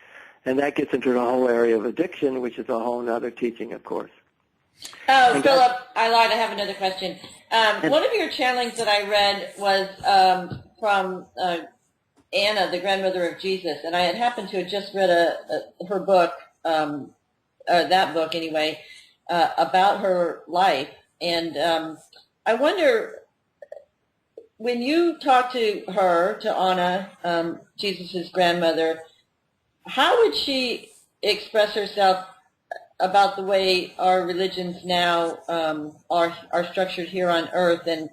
And that gets into the whole area of addiction, which is a whole other teaching, of course. Oh, Philip, I lied. I have another question. One of your channelings that I read was from Anna, the grandmother of Jesus, and I had happened to have just read her book, that book anyway, about her life. And I wonder, when you talk to her, to Anna, Jesus' grandmother, how would she express herself about the way our religions now are structured here on Earth, and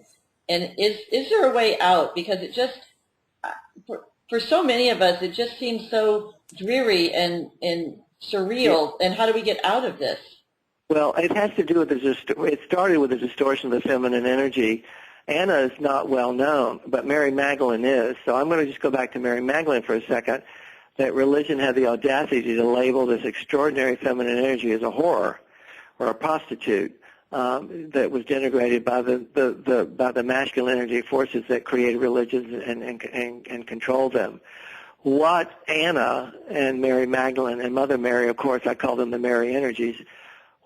is there a way out? Because it just, for so many of us, it just seems so dreary and surreal. Yeah. And how do we get out of this? Well, it has to do with it started with the distortion of the feminine energy. Anna is not well known, but Mary Magdalene is. So I'm going to just go back to Mary Magdalene for a second. That religion had the audacity to label this extraordinary feminine energy as a whore or a prostitute that was denigrated by the masculine energy forces that created religions and controlled them. What Anna and Mary Magdalene and Mother Mary, of course, I call them the Mary energies,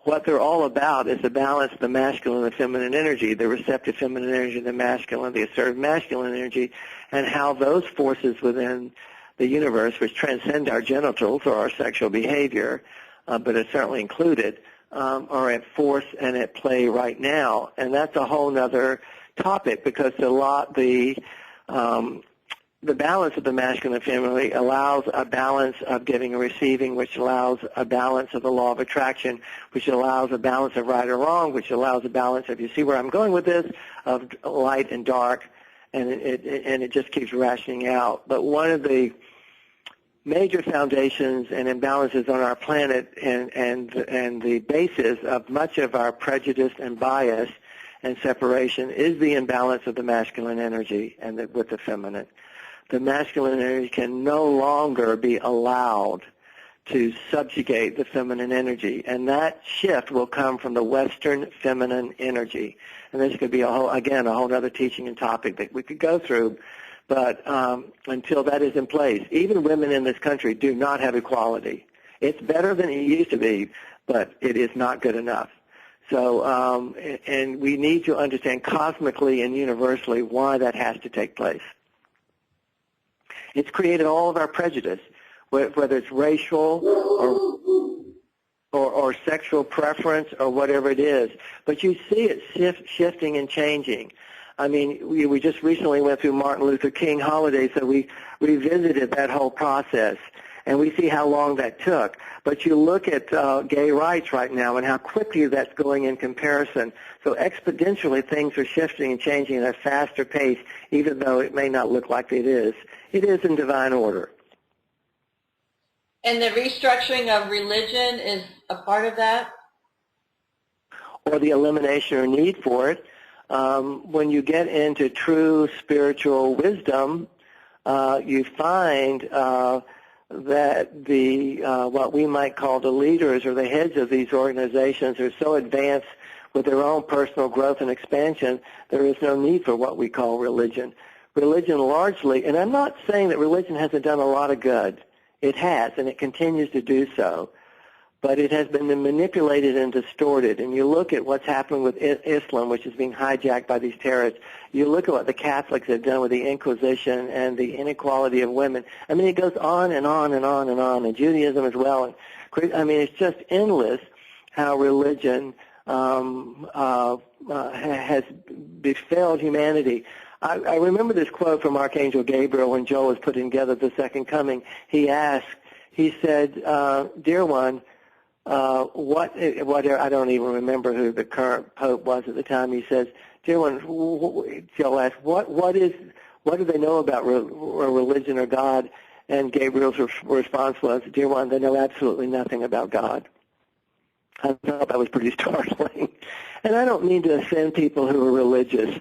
what they're all about is the balance of the masculine and the feminine energy, the receptive feminine energy, the masculine, the assertive masculine energy, and how those forces within the universe, which transcend our genitals or our sexual behavior, but are certainly included, are at force and at play right now, and that's a whole other topic because the balance of the masculine and feminine allows a balance of giving and receiving, which allows a balance of the law of attraction, which allows a balance of right or wrong, which allows a balance, if you see where I'm going with this, of light and dark, and it just keeps rationing out. But one of the major foundations and imbalances on our planet and the basis of much of our prejudice and bias and separation is the imbalance of the masculine energy and with the feminine. The masculine energy can no longer be allowed to subjugate the feminine energy, and that shift will come from the Western feminine energy. And this could be a whole other teaching and topic that we could go through, but until that is in place, even women in this country do not have equality. It's better than it used to be, but it is not good enough. So, and we need to understand cosmically and universally why that has to take place. It's created all of our prejudice, whether it's racial or sexual preference or whatever it is. But you see it shifting and changing. I mean, we just recently went through Martin Luther King holiday, so we revisited that whole process, and we see how long that took. But you look at gay rights right now and how quickly that's going in comparison. So exponentially things are shifting and changing at a faster pace, even though it may not look like it is. It is in divine order. And the restructuring of religion is a part of that? Or the elimination or need for it. When you get into true spiritual wisdom, you find that the what we might call the leaders or the heads of these organizations are so advanced with their own personal growth and expansion, there is no need for what we call religion. Religion largely, and I'm not saying that religion hasn't done a lot of good. It has, and it continues to do so. But it has been manipulated and distorted. And you look at what's happening with Islam, which is being hijacked by these terrorists. You look at what the Catholics have done with the Inquisition and the inequality of women. I mean, it goes on and on and on and on, and Judaism as well. And I mean, it's just endless how religion has befailed humanity. I remember this quote from Archangel Gabriel when Joel was putting together the Second Coming. He said, "Dear one, what I don't even remember who the current pope was at the time." He says, "Dear one," Joel asked, what do they know about religion or God?" And Gabriel's response was, "Dear one, they know absolutely nothing about God." I thought that was pretty startling. And I don't mean to offend people who are religious.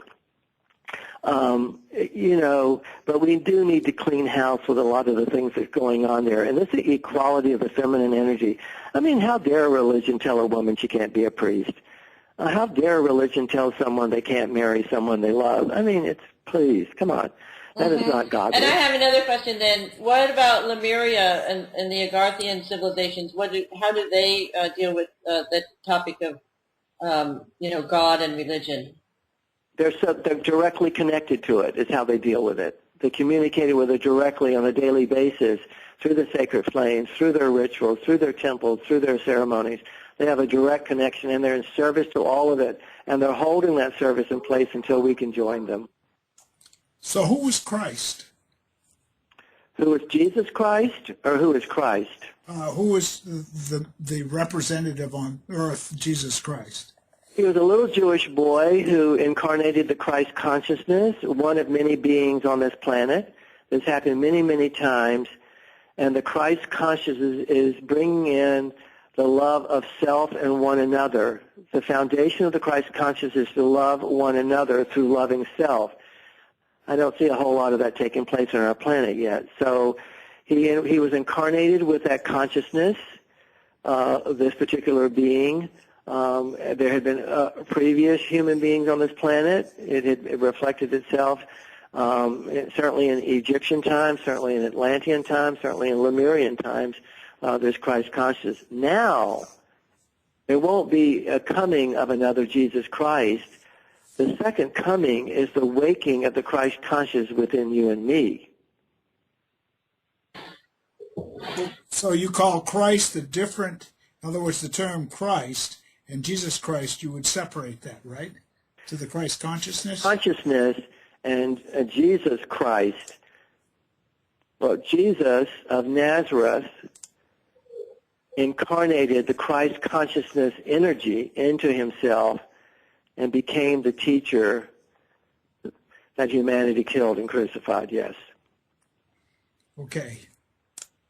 But we do need to clean house with a lot of the things that's going on there. And this is the equality of the feminine energy. I mean, how dare religion tell a woman she can't be a priest? How dare religion tell someone they can't marry someone they love? I mean, please, come on. That is not godly. And I have another question then. What about Lemuria and the Agarthian civilizations? How do they deal with the topic of, God and religion? They're directly connected to it is how they deal with it. They communicate with it directly on a daily basis through the sacred flames, through their rituals, through their temples, through their ceremonies. They have a direct connection, and they're in service to all of it, and they're holding that service in place until we can join them. So who is Christ? Who is Jesus Christ, or who is Christ? Who is the representative on earth, Jesus Christ? He was a little Jewish boy who incarnated the Christ consciousness, one of many beings on this planet. This happened many, many times. And the Christ consciousness is bringing in the love of self and one another. The foundation of the Christ consciousness is to love one another through loving self. I don't see a whole lot of that taking place on our planet yet. So he was incarnated with that consciousness, this particular being. There had been previous human beings on this planet. It reflected itself certainly in Egyptian times, certainly in Atlantean times, certainly in Lemurian times. There's Christ consciousness. Now, there won't be a coming of another Jesus Christ. The second coming is the waking of the Christ consciousness within you and me. So you call Christ a different In other words, the term Christ and Jesus Christ, you would separate that, right? To the Christ consciousness? Consciousness and Jesus Christ. Well, Jesus of Nazareth incarnated the Christ consciousness energy into himself and became the teacher that humanity killed and crucified, yes. Okay,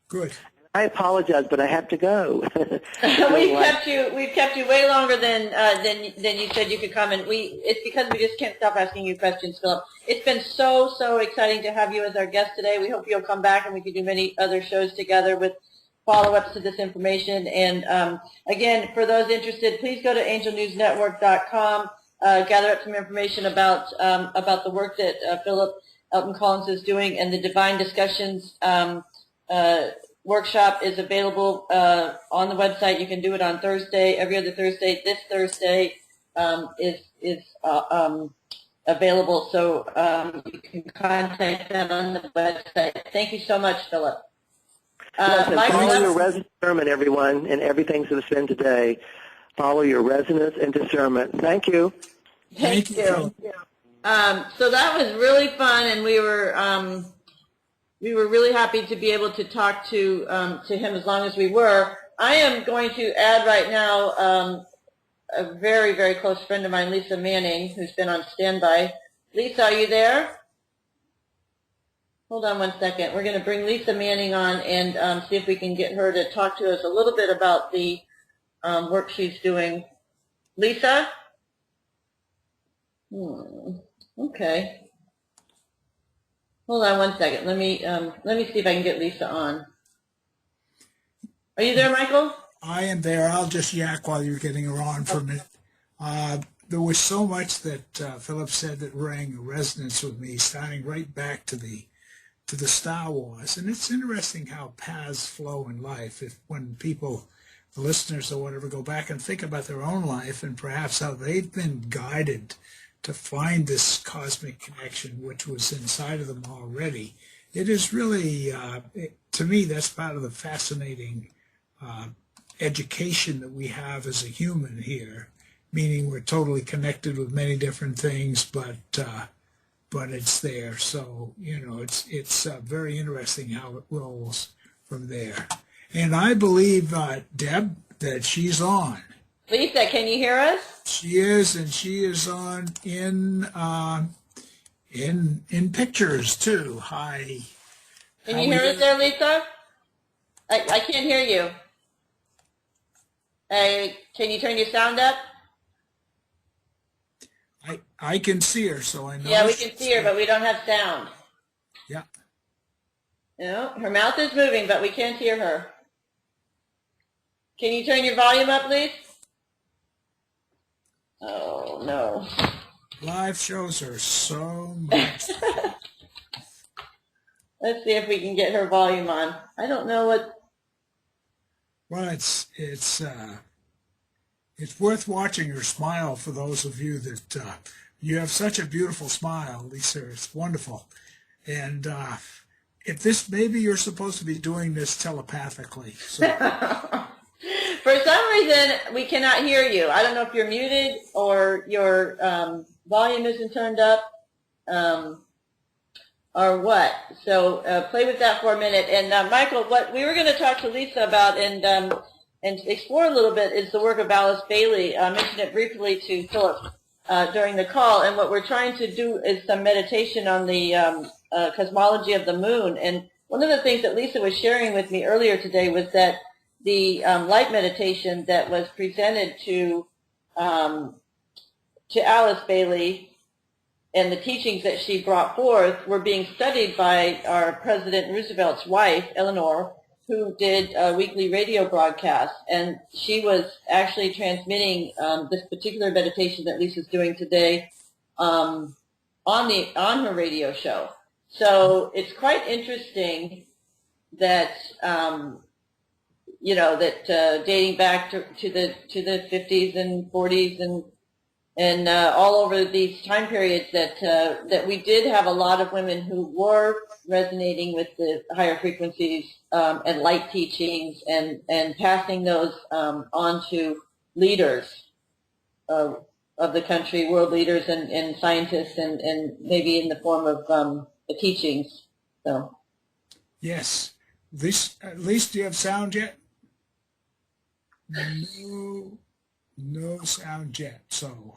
good. I apologize, but I have to go. We've kept you way longer than you said you could come, and it's because we just can't stop asking you questions, Philip. It's been so exciting to have you as our guest today. We hope you'll come back, and we can do many other shows together with follow-ups to this information. And again, for those interested, please go to angelnewsnetwork.com, gather up some information about the work that Phillip Elton Collins is doing, and the Divine Discussions workshop is available on the website. You can do it on Thursday, every other Thursday. This Thursday is available, so you can contact them on the website. Thank you so much, Philip. Follow your resonance and discernment, everyone, and everything that's been today. Follow your resonance and discernment. Thank you. Thank you. So that was really fun, and we were really happy to be able to talk to him as long as we were. I am going to add right now a very close friend of mine, Lisa Manning, who's been on standby. Lisa, are you there? Hold on one second. We're going to bring Lisa Manning on and see if we can get her to talk to us a little bit about the work she's doing. Lisa? Okay. Hold on one second. Let me see if I can get Lisa on. Are you there, Michael? I am there. I'll just yak while you're getting her on for a minute. There was so much that Philip said that rang a resonance with me, starting right back to the Star Wars. And it's interesting how paths flow in life. When people, the listeners or whatever, go back and think about their own life and perhaps how they've been guided to find this cosmic connection, which was inside of them already. It is really, to me, that's part of the fascinating education that we have as a human here, meaning we're totally connected with many different things, but it's there. So, it's very interesting how it rolls from there. And I believe, Deb, that she's on. Lisa, can you hear us? She is, and she is on in pictures too. Hi. Can you hear us there, Lisa? I can't hear you. Can you turn your sound up? I can see her, so I know. Yeah, we can see her, but we don't have sound. Yeah. No, her mouth is moving, but we can't hear her. Can you turn your volume up, please? Oh, no. Live shows are so much. Let's see if we can get her volume on. I don't know what. Well, it's worth watching her smile for those of you that you have such a beautiful smile, Lisa. It's wonderful. And if this, maybe you're supposed to be doing this telepathically. So. For some reason, we cannot hear you. I don't know if you're muted or your volume isn't turned up or what. So play with that for a minute. And Michael, what we were going to talk to Lisa about and explore a little bit is the work of Alice Bailey. I mentioned it briefly to Philip during the call. And what we're trying to do is some meditation on the cosmology of the moon. And one of the things that Lisa was sharing with me earlier today was that the light meditation that was presented to Alice Bailey and the teachings that she brought forth were being studied by our President Roosevelt's wife, Eleanor, who did a weekly radio broadcast. And she was actually transmitting this particular meditation that Lisa's doing today on her radio show. So it's quite interesting that dating back to the 50s and 40s and and all over these time periods that we did have a lot of women who were resonating with the higher frequencies and light teachings and passing those on to leaders of the country, world leaders and scientists, and maybe in the form of the teachings. So. Yes. At least do you have sound yet? No sound yet, so.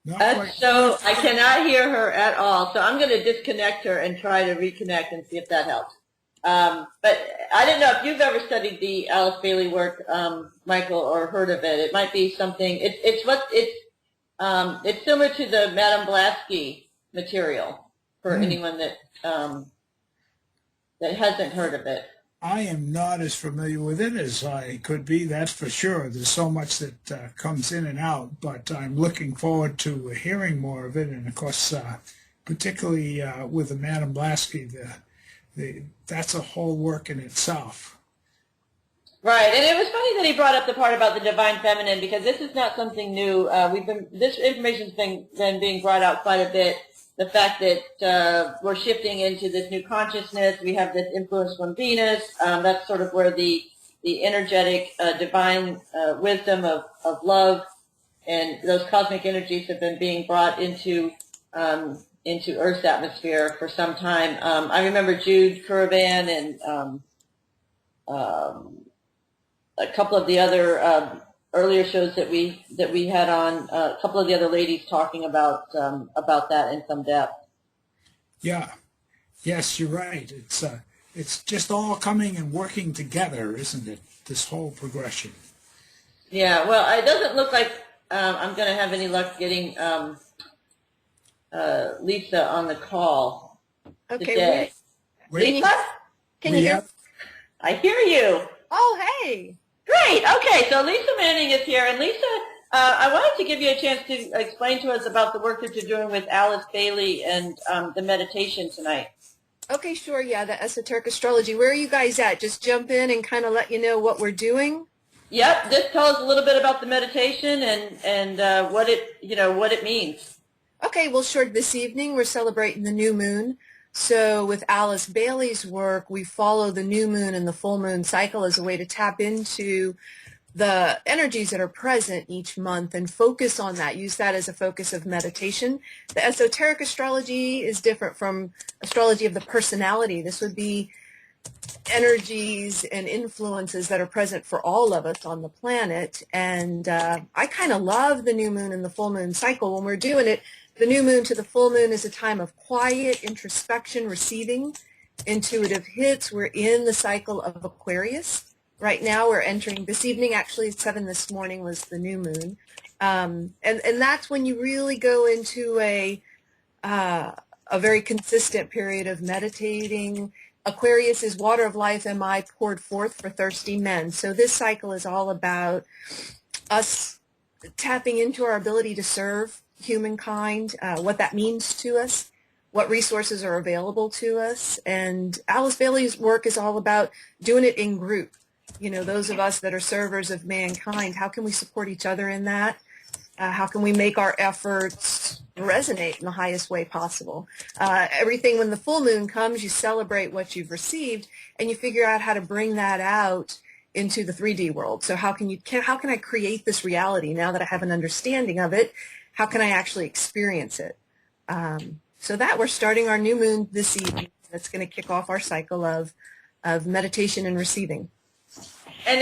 So I cannot hear her at all. So I'm going to disconnect her and try to reconnect and see if that helps. But I don't know if you've ever studied the Alice Bailey work, Michael, or heard of it. It might be something. It's similar to the Madame Blavatsky material for anyone that that hasn't heard of it. I am not as familiar with it as I could be, that's for sure. There's so much that comes in and out, but I'm looking forward to hearing more of it. And of course, particularly with the Madame Blavatsky, that's a whole work in itself. Right, and it was funny that he brought up the part about the divine feminine, because this is not something new. This information's been being brought out quite a bit. The fact that we're shifting into this new consciousness, we have this influence from Venus. That's sort of where the energetic divine wisdom of love and those cosmic energies have been being brought into Earth's atmosphere for some time. I remember Jude Currivan and a couple of the other earlier shows that we had on, a couple of the other ladies talking about that in some depth. Yeah, yes, you're right. It's just all coming and working together, isn't it? This whole progression. Yeah. Well, it doesn't look like I'm going to have any luck getting Lisa on the call today. Lisa, can you hear? I hear you. Oh, hey. Great. Okay, so Lisa Manning is here, and Lisa, I wanted to give you a chance to explain to us about the work that you're doing with Alice Bailey and the meditation tonight. Okay, sure. Yeah, the esoteric astrology. Where are you guys at? Just jump in and kind of let you know what we're doing. Yep. Just tell us a little bit about the meditation and what it means. Okay. Well, sure. This evening we're celebrating the new moon. So with Alice Bailey's work, we follow the new moon and the full moon cycle as a way to tap into the energies that are present each month and focus on that, use that as a focus of meditation. The esoteric astrology is different from astrology of the personality. This would be energies and influences that are present for all of us on the planet. And I kind of love the new moon and the full moon cycle. When we're doing it, the new moon to the full moon is a time of quiet introspection, receiving intuitive hits. We're in the cycle of Aquarius. Right now we're entering, this evening, actually at 7 this morning was the new moon. And that's when you really go into a very consistent period of meditating. Aquarius is water of life, am I poured forth for thirsty men. So this cycle is all about us tapping into our ability to serve humankind, what that means to us, what resources are available to us. And Alice Bailey's work is all about doing it in group. You know, those of us that are servers of mankind, how can we support each other in that? How can we make our efforts resonate in the highest way possible? Everything, when the full moon comes, you celebrate what you've received and you figure out how to bring that out into the 3D world. So how can I create this reality now that I have an understanding of it? How can I actually experience it? So that we're starting our new moon this evening. That's going to kick off our cycle of meditation and receiving. And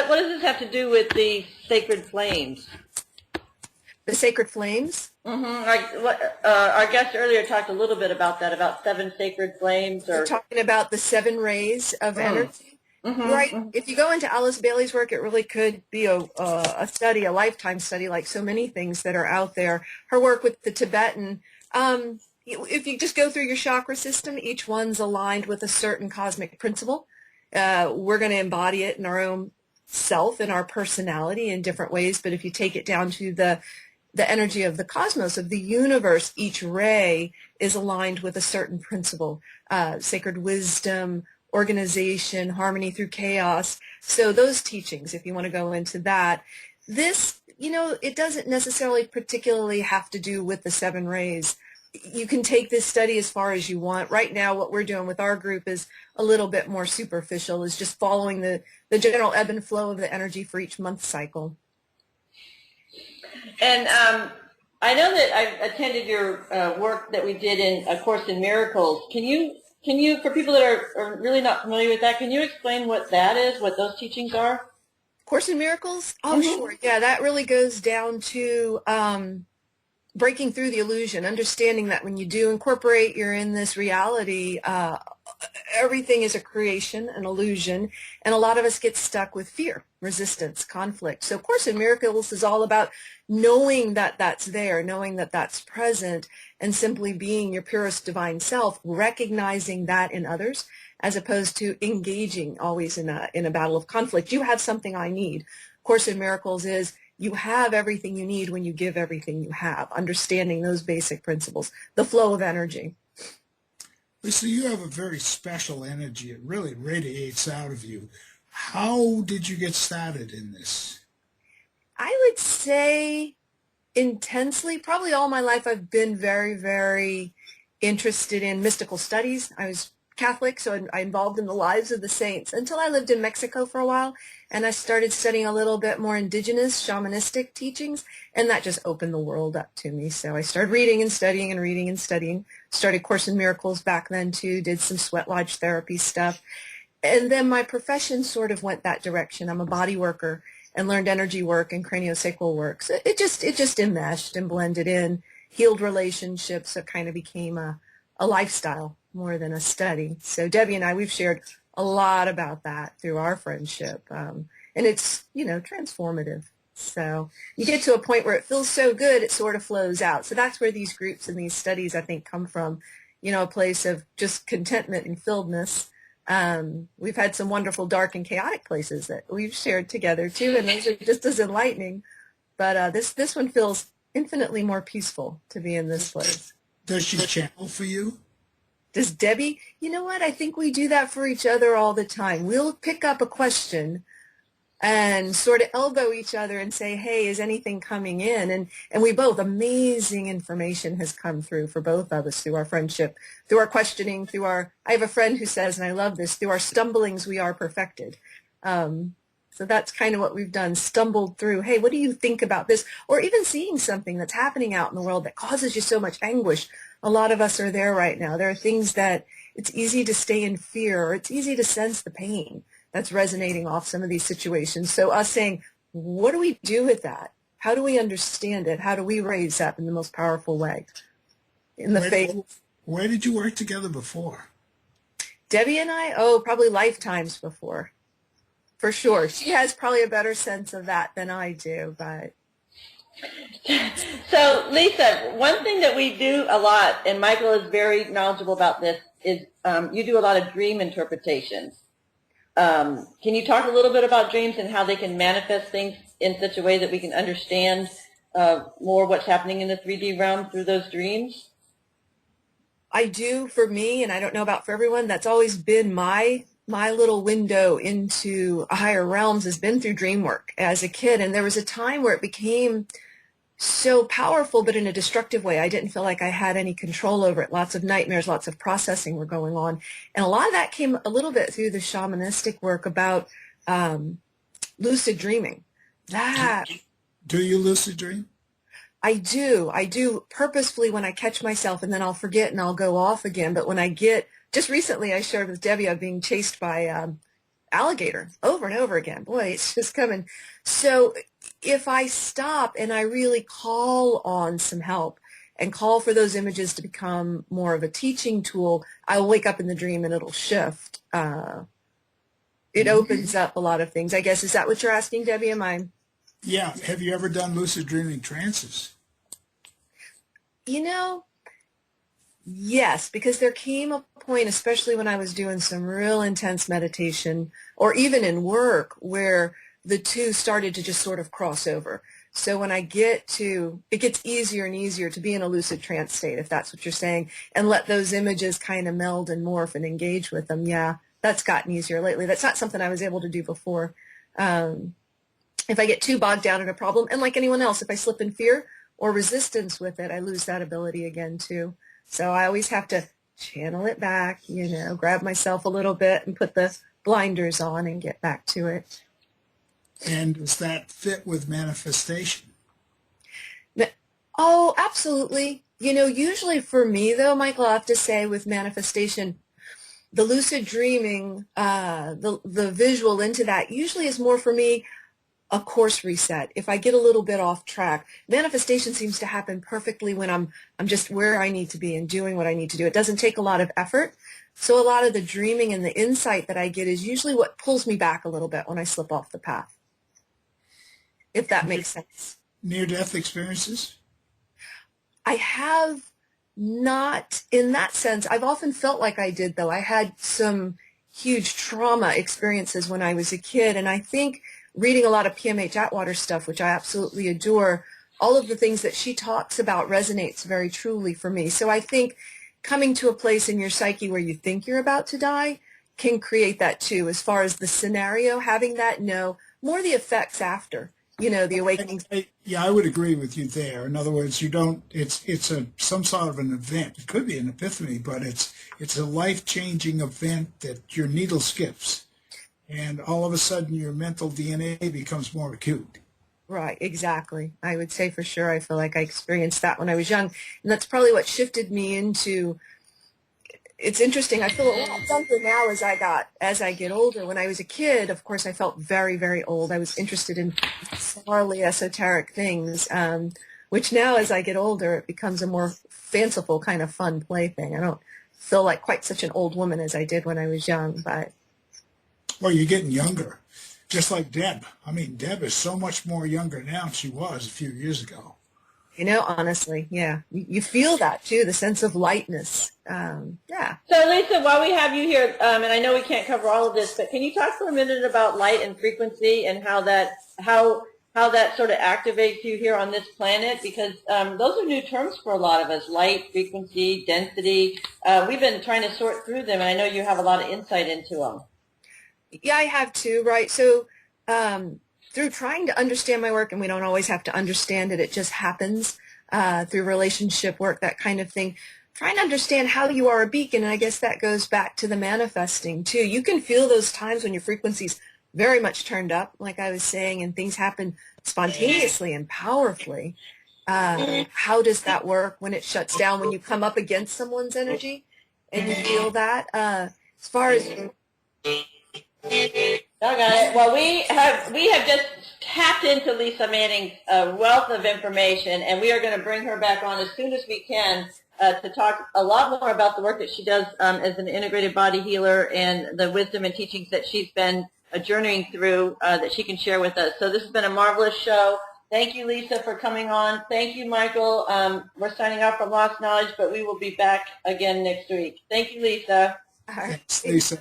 what does this have to do with the sacred flames? The sacred flames? Mm-hmm. Our guest earlier talked a little bit about that, about 7 sacred flames. We're talking about the 7 rays of energy. Mm-hmm. Right. If you go into Alice Bailey's work, it really could be a study, a lifetime study, like so many things that are out there. Her work with the Tibetan, if you just go through your chakra system, each one's aligned with a certain cosmic principle. We're going to embody it in our own self, in our personality in different ways. But if you take it down to the energy of the cosmos, of the universe, each ray is aligned with a certain principle, sacred wisdom, organization, harmony through chaos. So those teachings, if you want to go into that, this, it doesn't necessarily particularly have to do with the 7 rays. You can take this study as far as you want. Right now, what we're doing with our group is a little bit more superficial, is just following the general ebb and flow of the energy for each month cycle. And I know that I attended your work that we did in A Course in Miracles. Can you, for people that are really not familiar with that, can you explain what that is, what those teachings are? Course in Miracles? Oh, sure. Yeah, that really goes down to breaking through the illusion, understanding that when you do incorporate, you're in this reality, everything is a creation, an illusion, and a lot of us get stuck with fear, resistance, conflict. So Course in Miracles is all about knowing that that's there, knowing that that's present, and simply being your purest divine self, recognizing that in others, as opposed to engaging always in a battle of conflict. You have something I need. Course in Miracles is you have everything you need when you give everything you have, understanding those basic principles, the flow of energy. Lisa, you have a very special energy. It really radiates out of you. How did you get started in this? I would say intensely. Probably all my life I've been very, very interested in mystical studies. I was Catholic, so I involved in the lives of the saints until I lived in Mexico for a while, and I started studying a little bit more indigenous shamanistic teachings, and that just opened the world up to me. So I started reading and studying and reading and studying. Started Course in Miracles back then too, did some sweat lodge therapy stuff, and then my profession sort of went that direction. I'm a body worker and learned energy work and craniosacral work. So it just enmeshed and blended in, healed relationships, so it kind of became a lifestyle more than a study. So Debbie and I, we've shared a lot about that through our friendship. And it's, transformative. So you get to a point where it feels so good, it sort of flows out. So that's where these groups and these studies, I think, come from, a place of just contentment and filledness. We've had some wonderful dark and chaotic places that we've shared together too, and those are just as enlightening. But this one feels infinitely more peaceful to be in this place. Does she channel for you? Does Debbie? You know what? I think we do that for each other all the time. We'll pick up a question and sort of elbow each other and say, hey, is anything coming in? And we both, amazing information has come through for both of us through our friendship, through our questioning, I have a friend who says, and I love this, through our stumblings we are perfected. So that's kind of what we've done, stumbled through, hey, what do you think about this? Or even seeing something that's happening out in the world that causes you so much anguish. A lot of us are there right now. There are things that it's easy to stay in fear, or it's easy to sense the pain that's resonating off some of these situations. So us saying, what do we do with that? How do we understand it? How do we raise up in the most powerful way? In the faith. Where did you work together before? Debbie and I, probably lifetimes before. For sure. She has probably a better sense of that than I do, but. So, Lisa, one thing that we do a lot, and Michael is very knowledgeable about this, is you do a lot of dream interpretations. Can you talk a little bit about dreams and how they can manifest things in such a way that we can understand more what's happening in the 3D realm through those dreams? I do, for me, and I don't know about for everyone, that's always been my little window into higher realms has been through dream work as a kid. And there was a time where it became so powerful, but in a destructive way. I didn't feel like I had any control over it. Lots of nightmares, lots of processing were going on. And a lot of that came a little bit through the shamanistic work about lucid dreaming. Do you lucid dream? I do purposefully when I catch myself, and then I'll forget and I'll go off again. But when I get, just recently I shared with Debbie, I'm being chased by alligator over and over again. Boy, it's just coming. So if I stop and I really call on some help and call for those images to become more of a teaching tool, I'll wake up in the dream and it'll shift. It opens up a lot of things. I guess, is that what you're asking, Debbie? Am I? Yeah. Have you ever done lucid dreaming trances? Yes, because there came a point, especially when I was doing some real intense meditation or even in work, where the two started to just sort of cross over. So when I get to, it gets easier and easier to be in a lucid trance state, if that's what you're saying, and let those images kind of meld and morph and engage with them. Yeah, that's gotten easier lately. That's not something I was able to do before. If I get too bogged down in a problem, and like anyone else, if I slip in fear or resistance with it, I lose that ability again too. So I always have to channel it back, grab myself a little bit and put the blinders on and get back to it. And does that fit with manifestation? Oh, absolutely. Usually for me though, Michael, I have to say with manifestation, the lucid dreaming, the visual into that usually is more for me a course reset. If I get a little bit off track, manifestation seems to happen perfectly when I'm just where I need to be and doing what I need to do. It doesn't take a lot of effort. So a lot of the dreaming and the insight that I get is usually what pulls me back a little bit when I slip off the path, if that makes sense. Near-death experiences? I have not in that sense. I've often felt like I did, though. I had some huge trauma experiences when I was a kid, and I think reading a lot of PMH Atwater stuff, which I absolutely adore, all of the things that she talks about resonates very truly for me. So I think coming to a place in your psyche where you think you're about to die can create that too, as far as the scenario, having that, no, more the effects after, the awakening. Yeah, I would agree with you there. In other words, it's some sort of an event. It could be an epiphany, but it's a life-changing event that your needle skips. And all of a sudden, your mental DNA becomes more acute. Right, exactly. I would say for sure I feel like I experienced that when I was young. And that's probably what shifted me into, it's interesting, I feel a lot younger now as I get older. When I was a kid, of course, I felt very, very old. I was interested in bizarrely esoteric things, which now as I get older, it becomes a more fanciful kind of fun plaything. I don't feel like quite such an old woman as I did when I was young, but... Well, you're getting younger, just like Deb. I mean, Deb is so much more younger now than she was a few years ago. Honestly, yeah. You feel that, too, the sense of lightness. Yeah. So, Lisa, while we have you here, and I know we can't cover all of this, but can you talk for a minute about light and frequency and how that sort of activates you here on this planet? Because those are new terms for a lot of us, light, frequency, density. We've been trying to sort through them, and I know you have a lot of insight into them. Yeah, I have too, right? So through trying to understand my work, and we don't always have to understand it, it just happens through relationship work, that kind of thing, trying to understand how you are a beacon, and I guess that goes back to the manifesting too. You can feel those times when your frequency's very much turned up, like I was saying, and things happen spontaneously and powerfully. How does that work when it shuts down, when you come up against someone's energy and you feel that? As far as... I got it. Well, we have just tapped into Lisa Manning's wealth of information, and we are going to bring her back on as soon as we can to talk a lot more about the work that she does as an integrated body healer and the wisdom and teachings that she's been journeying through that she can share with us. So this has been a marvelous show. Thank you, Lisa, for coming on. Thank you, Michael. We're signing off from Lost Knowledge, but we will be back again next week. Thank you, Lisa. Thanks, Lisa.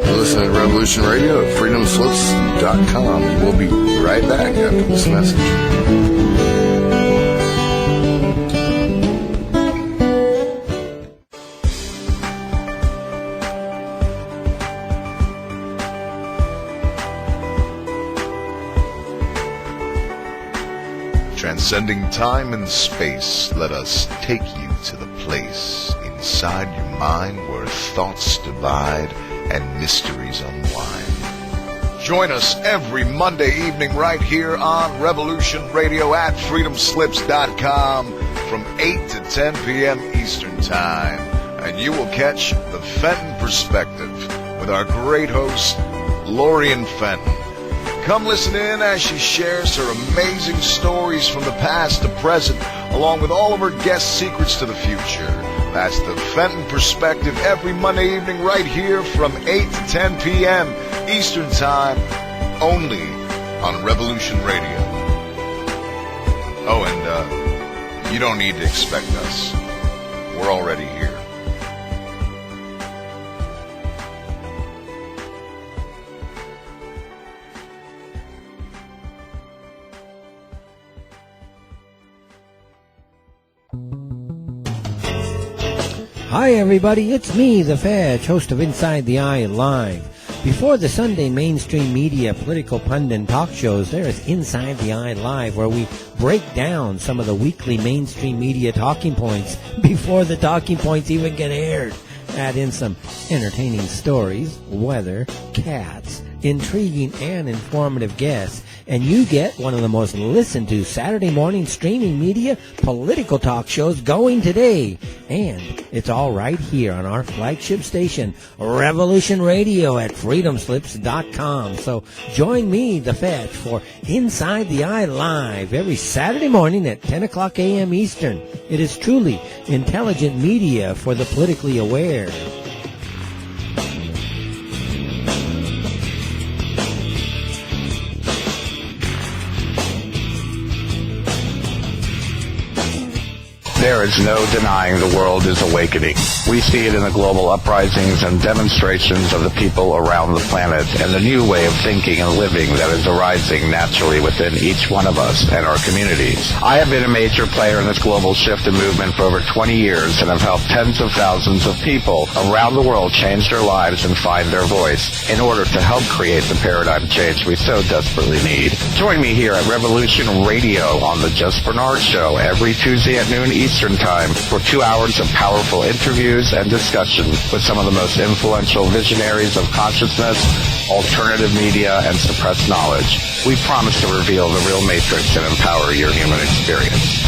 Listen to Revolution Radio at freedomslips.com. We'll be right back after this message. Transcending time and space, let us take you to the place inside your mind where thoughts divide and mysteries unwind. Join us every Monday evening right here on Revolution Radio at freedomslips.com from 8 to 10 p.m. Eastern Time. And you will catch the Fenton Perspective with our great host, Lorian Fenton. Come listen in as she shares her amazing stories from the past to present, along with all of her guest secrets to the future. That's the Fenton Perspective every Monday evening right here from 8 to 10 p.m. Eastern Time, only on Revolution Radio. Oh, and you don't need to expect us. We're already here. Hi everybody, it's me, the Fetch, host of Inside the Eye Live. Before the Sunday mainstream media political pundit talk shows, there is Inside the Eye Live, where we break down some of the weekly mainstream media talking points before the talking points even get aired. Add in some entertaining stories, weather, cats, intriguing and informative guests, and you get one of the most listened to Saturday morning streaming media political talk shows going today. And it's all right here on our flagship station, Revolution Radio at freedomslips.com. So join me, the Fetch, for Inside the Eye Live every Saturday morning at 10 o'clock a.m. Eastern. It is truly intelligent media for the politically aware. There is no denying the world is awakening. We see it in the global uprisings and demonstrations of the people around the planet and the new way of thinking and living that is arising naturally within each one of us and our communities. I have been a major player in this global shift and movement for over 20 years and have helped tens of thousands of people around the world change their lives and find their voice in order to help create the paradigm change we so desperately need. Join me here at Revolution Radio on the Just Bernard Show every Tuesday at noon Eastern Time for 2 hours of powerful interviews and discussion with some of the most influential visionaries of consciousness, alternative media, and suppressed knowledge. We promise to reveal the real matrix and empower your human experience.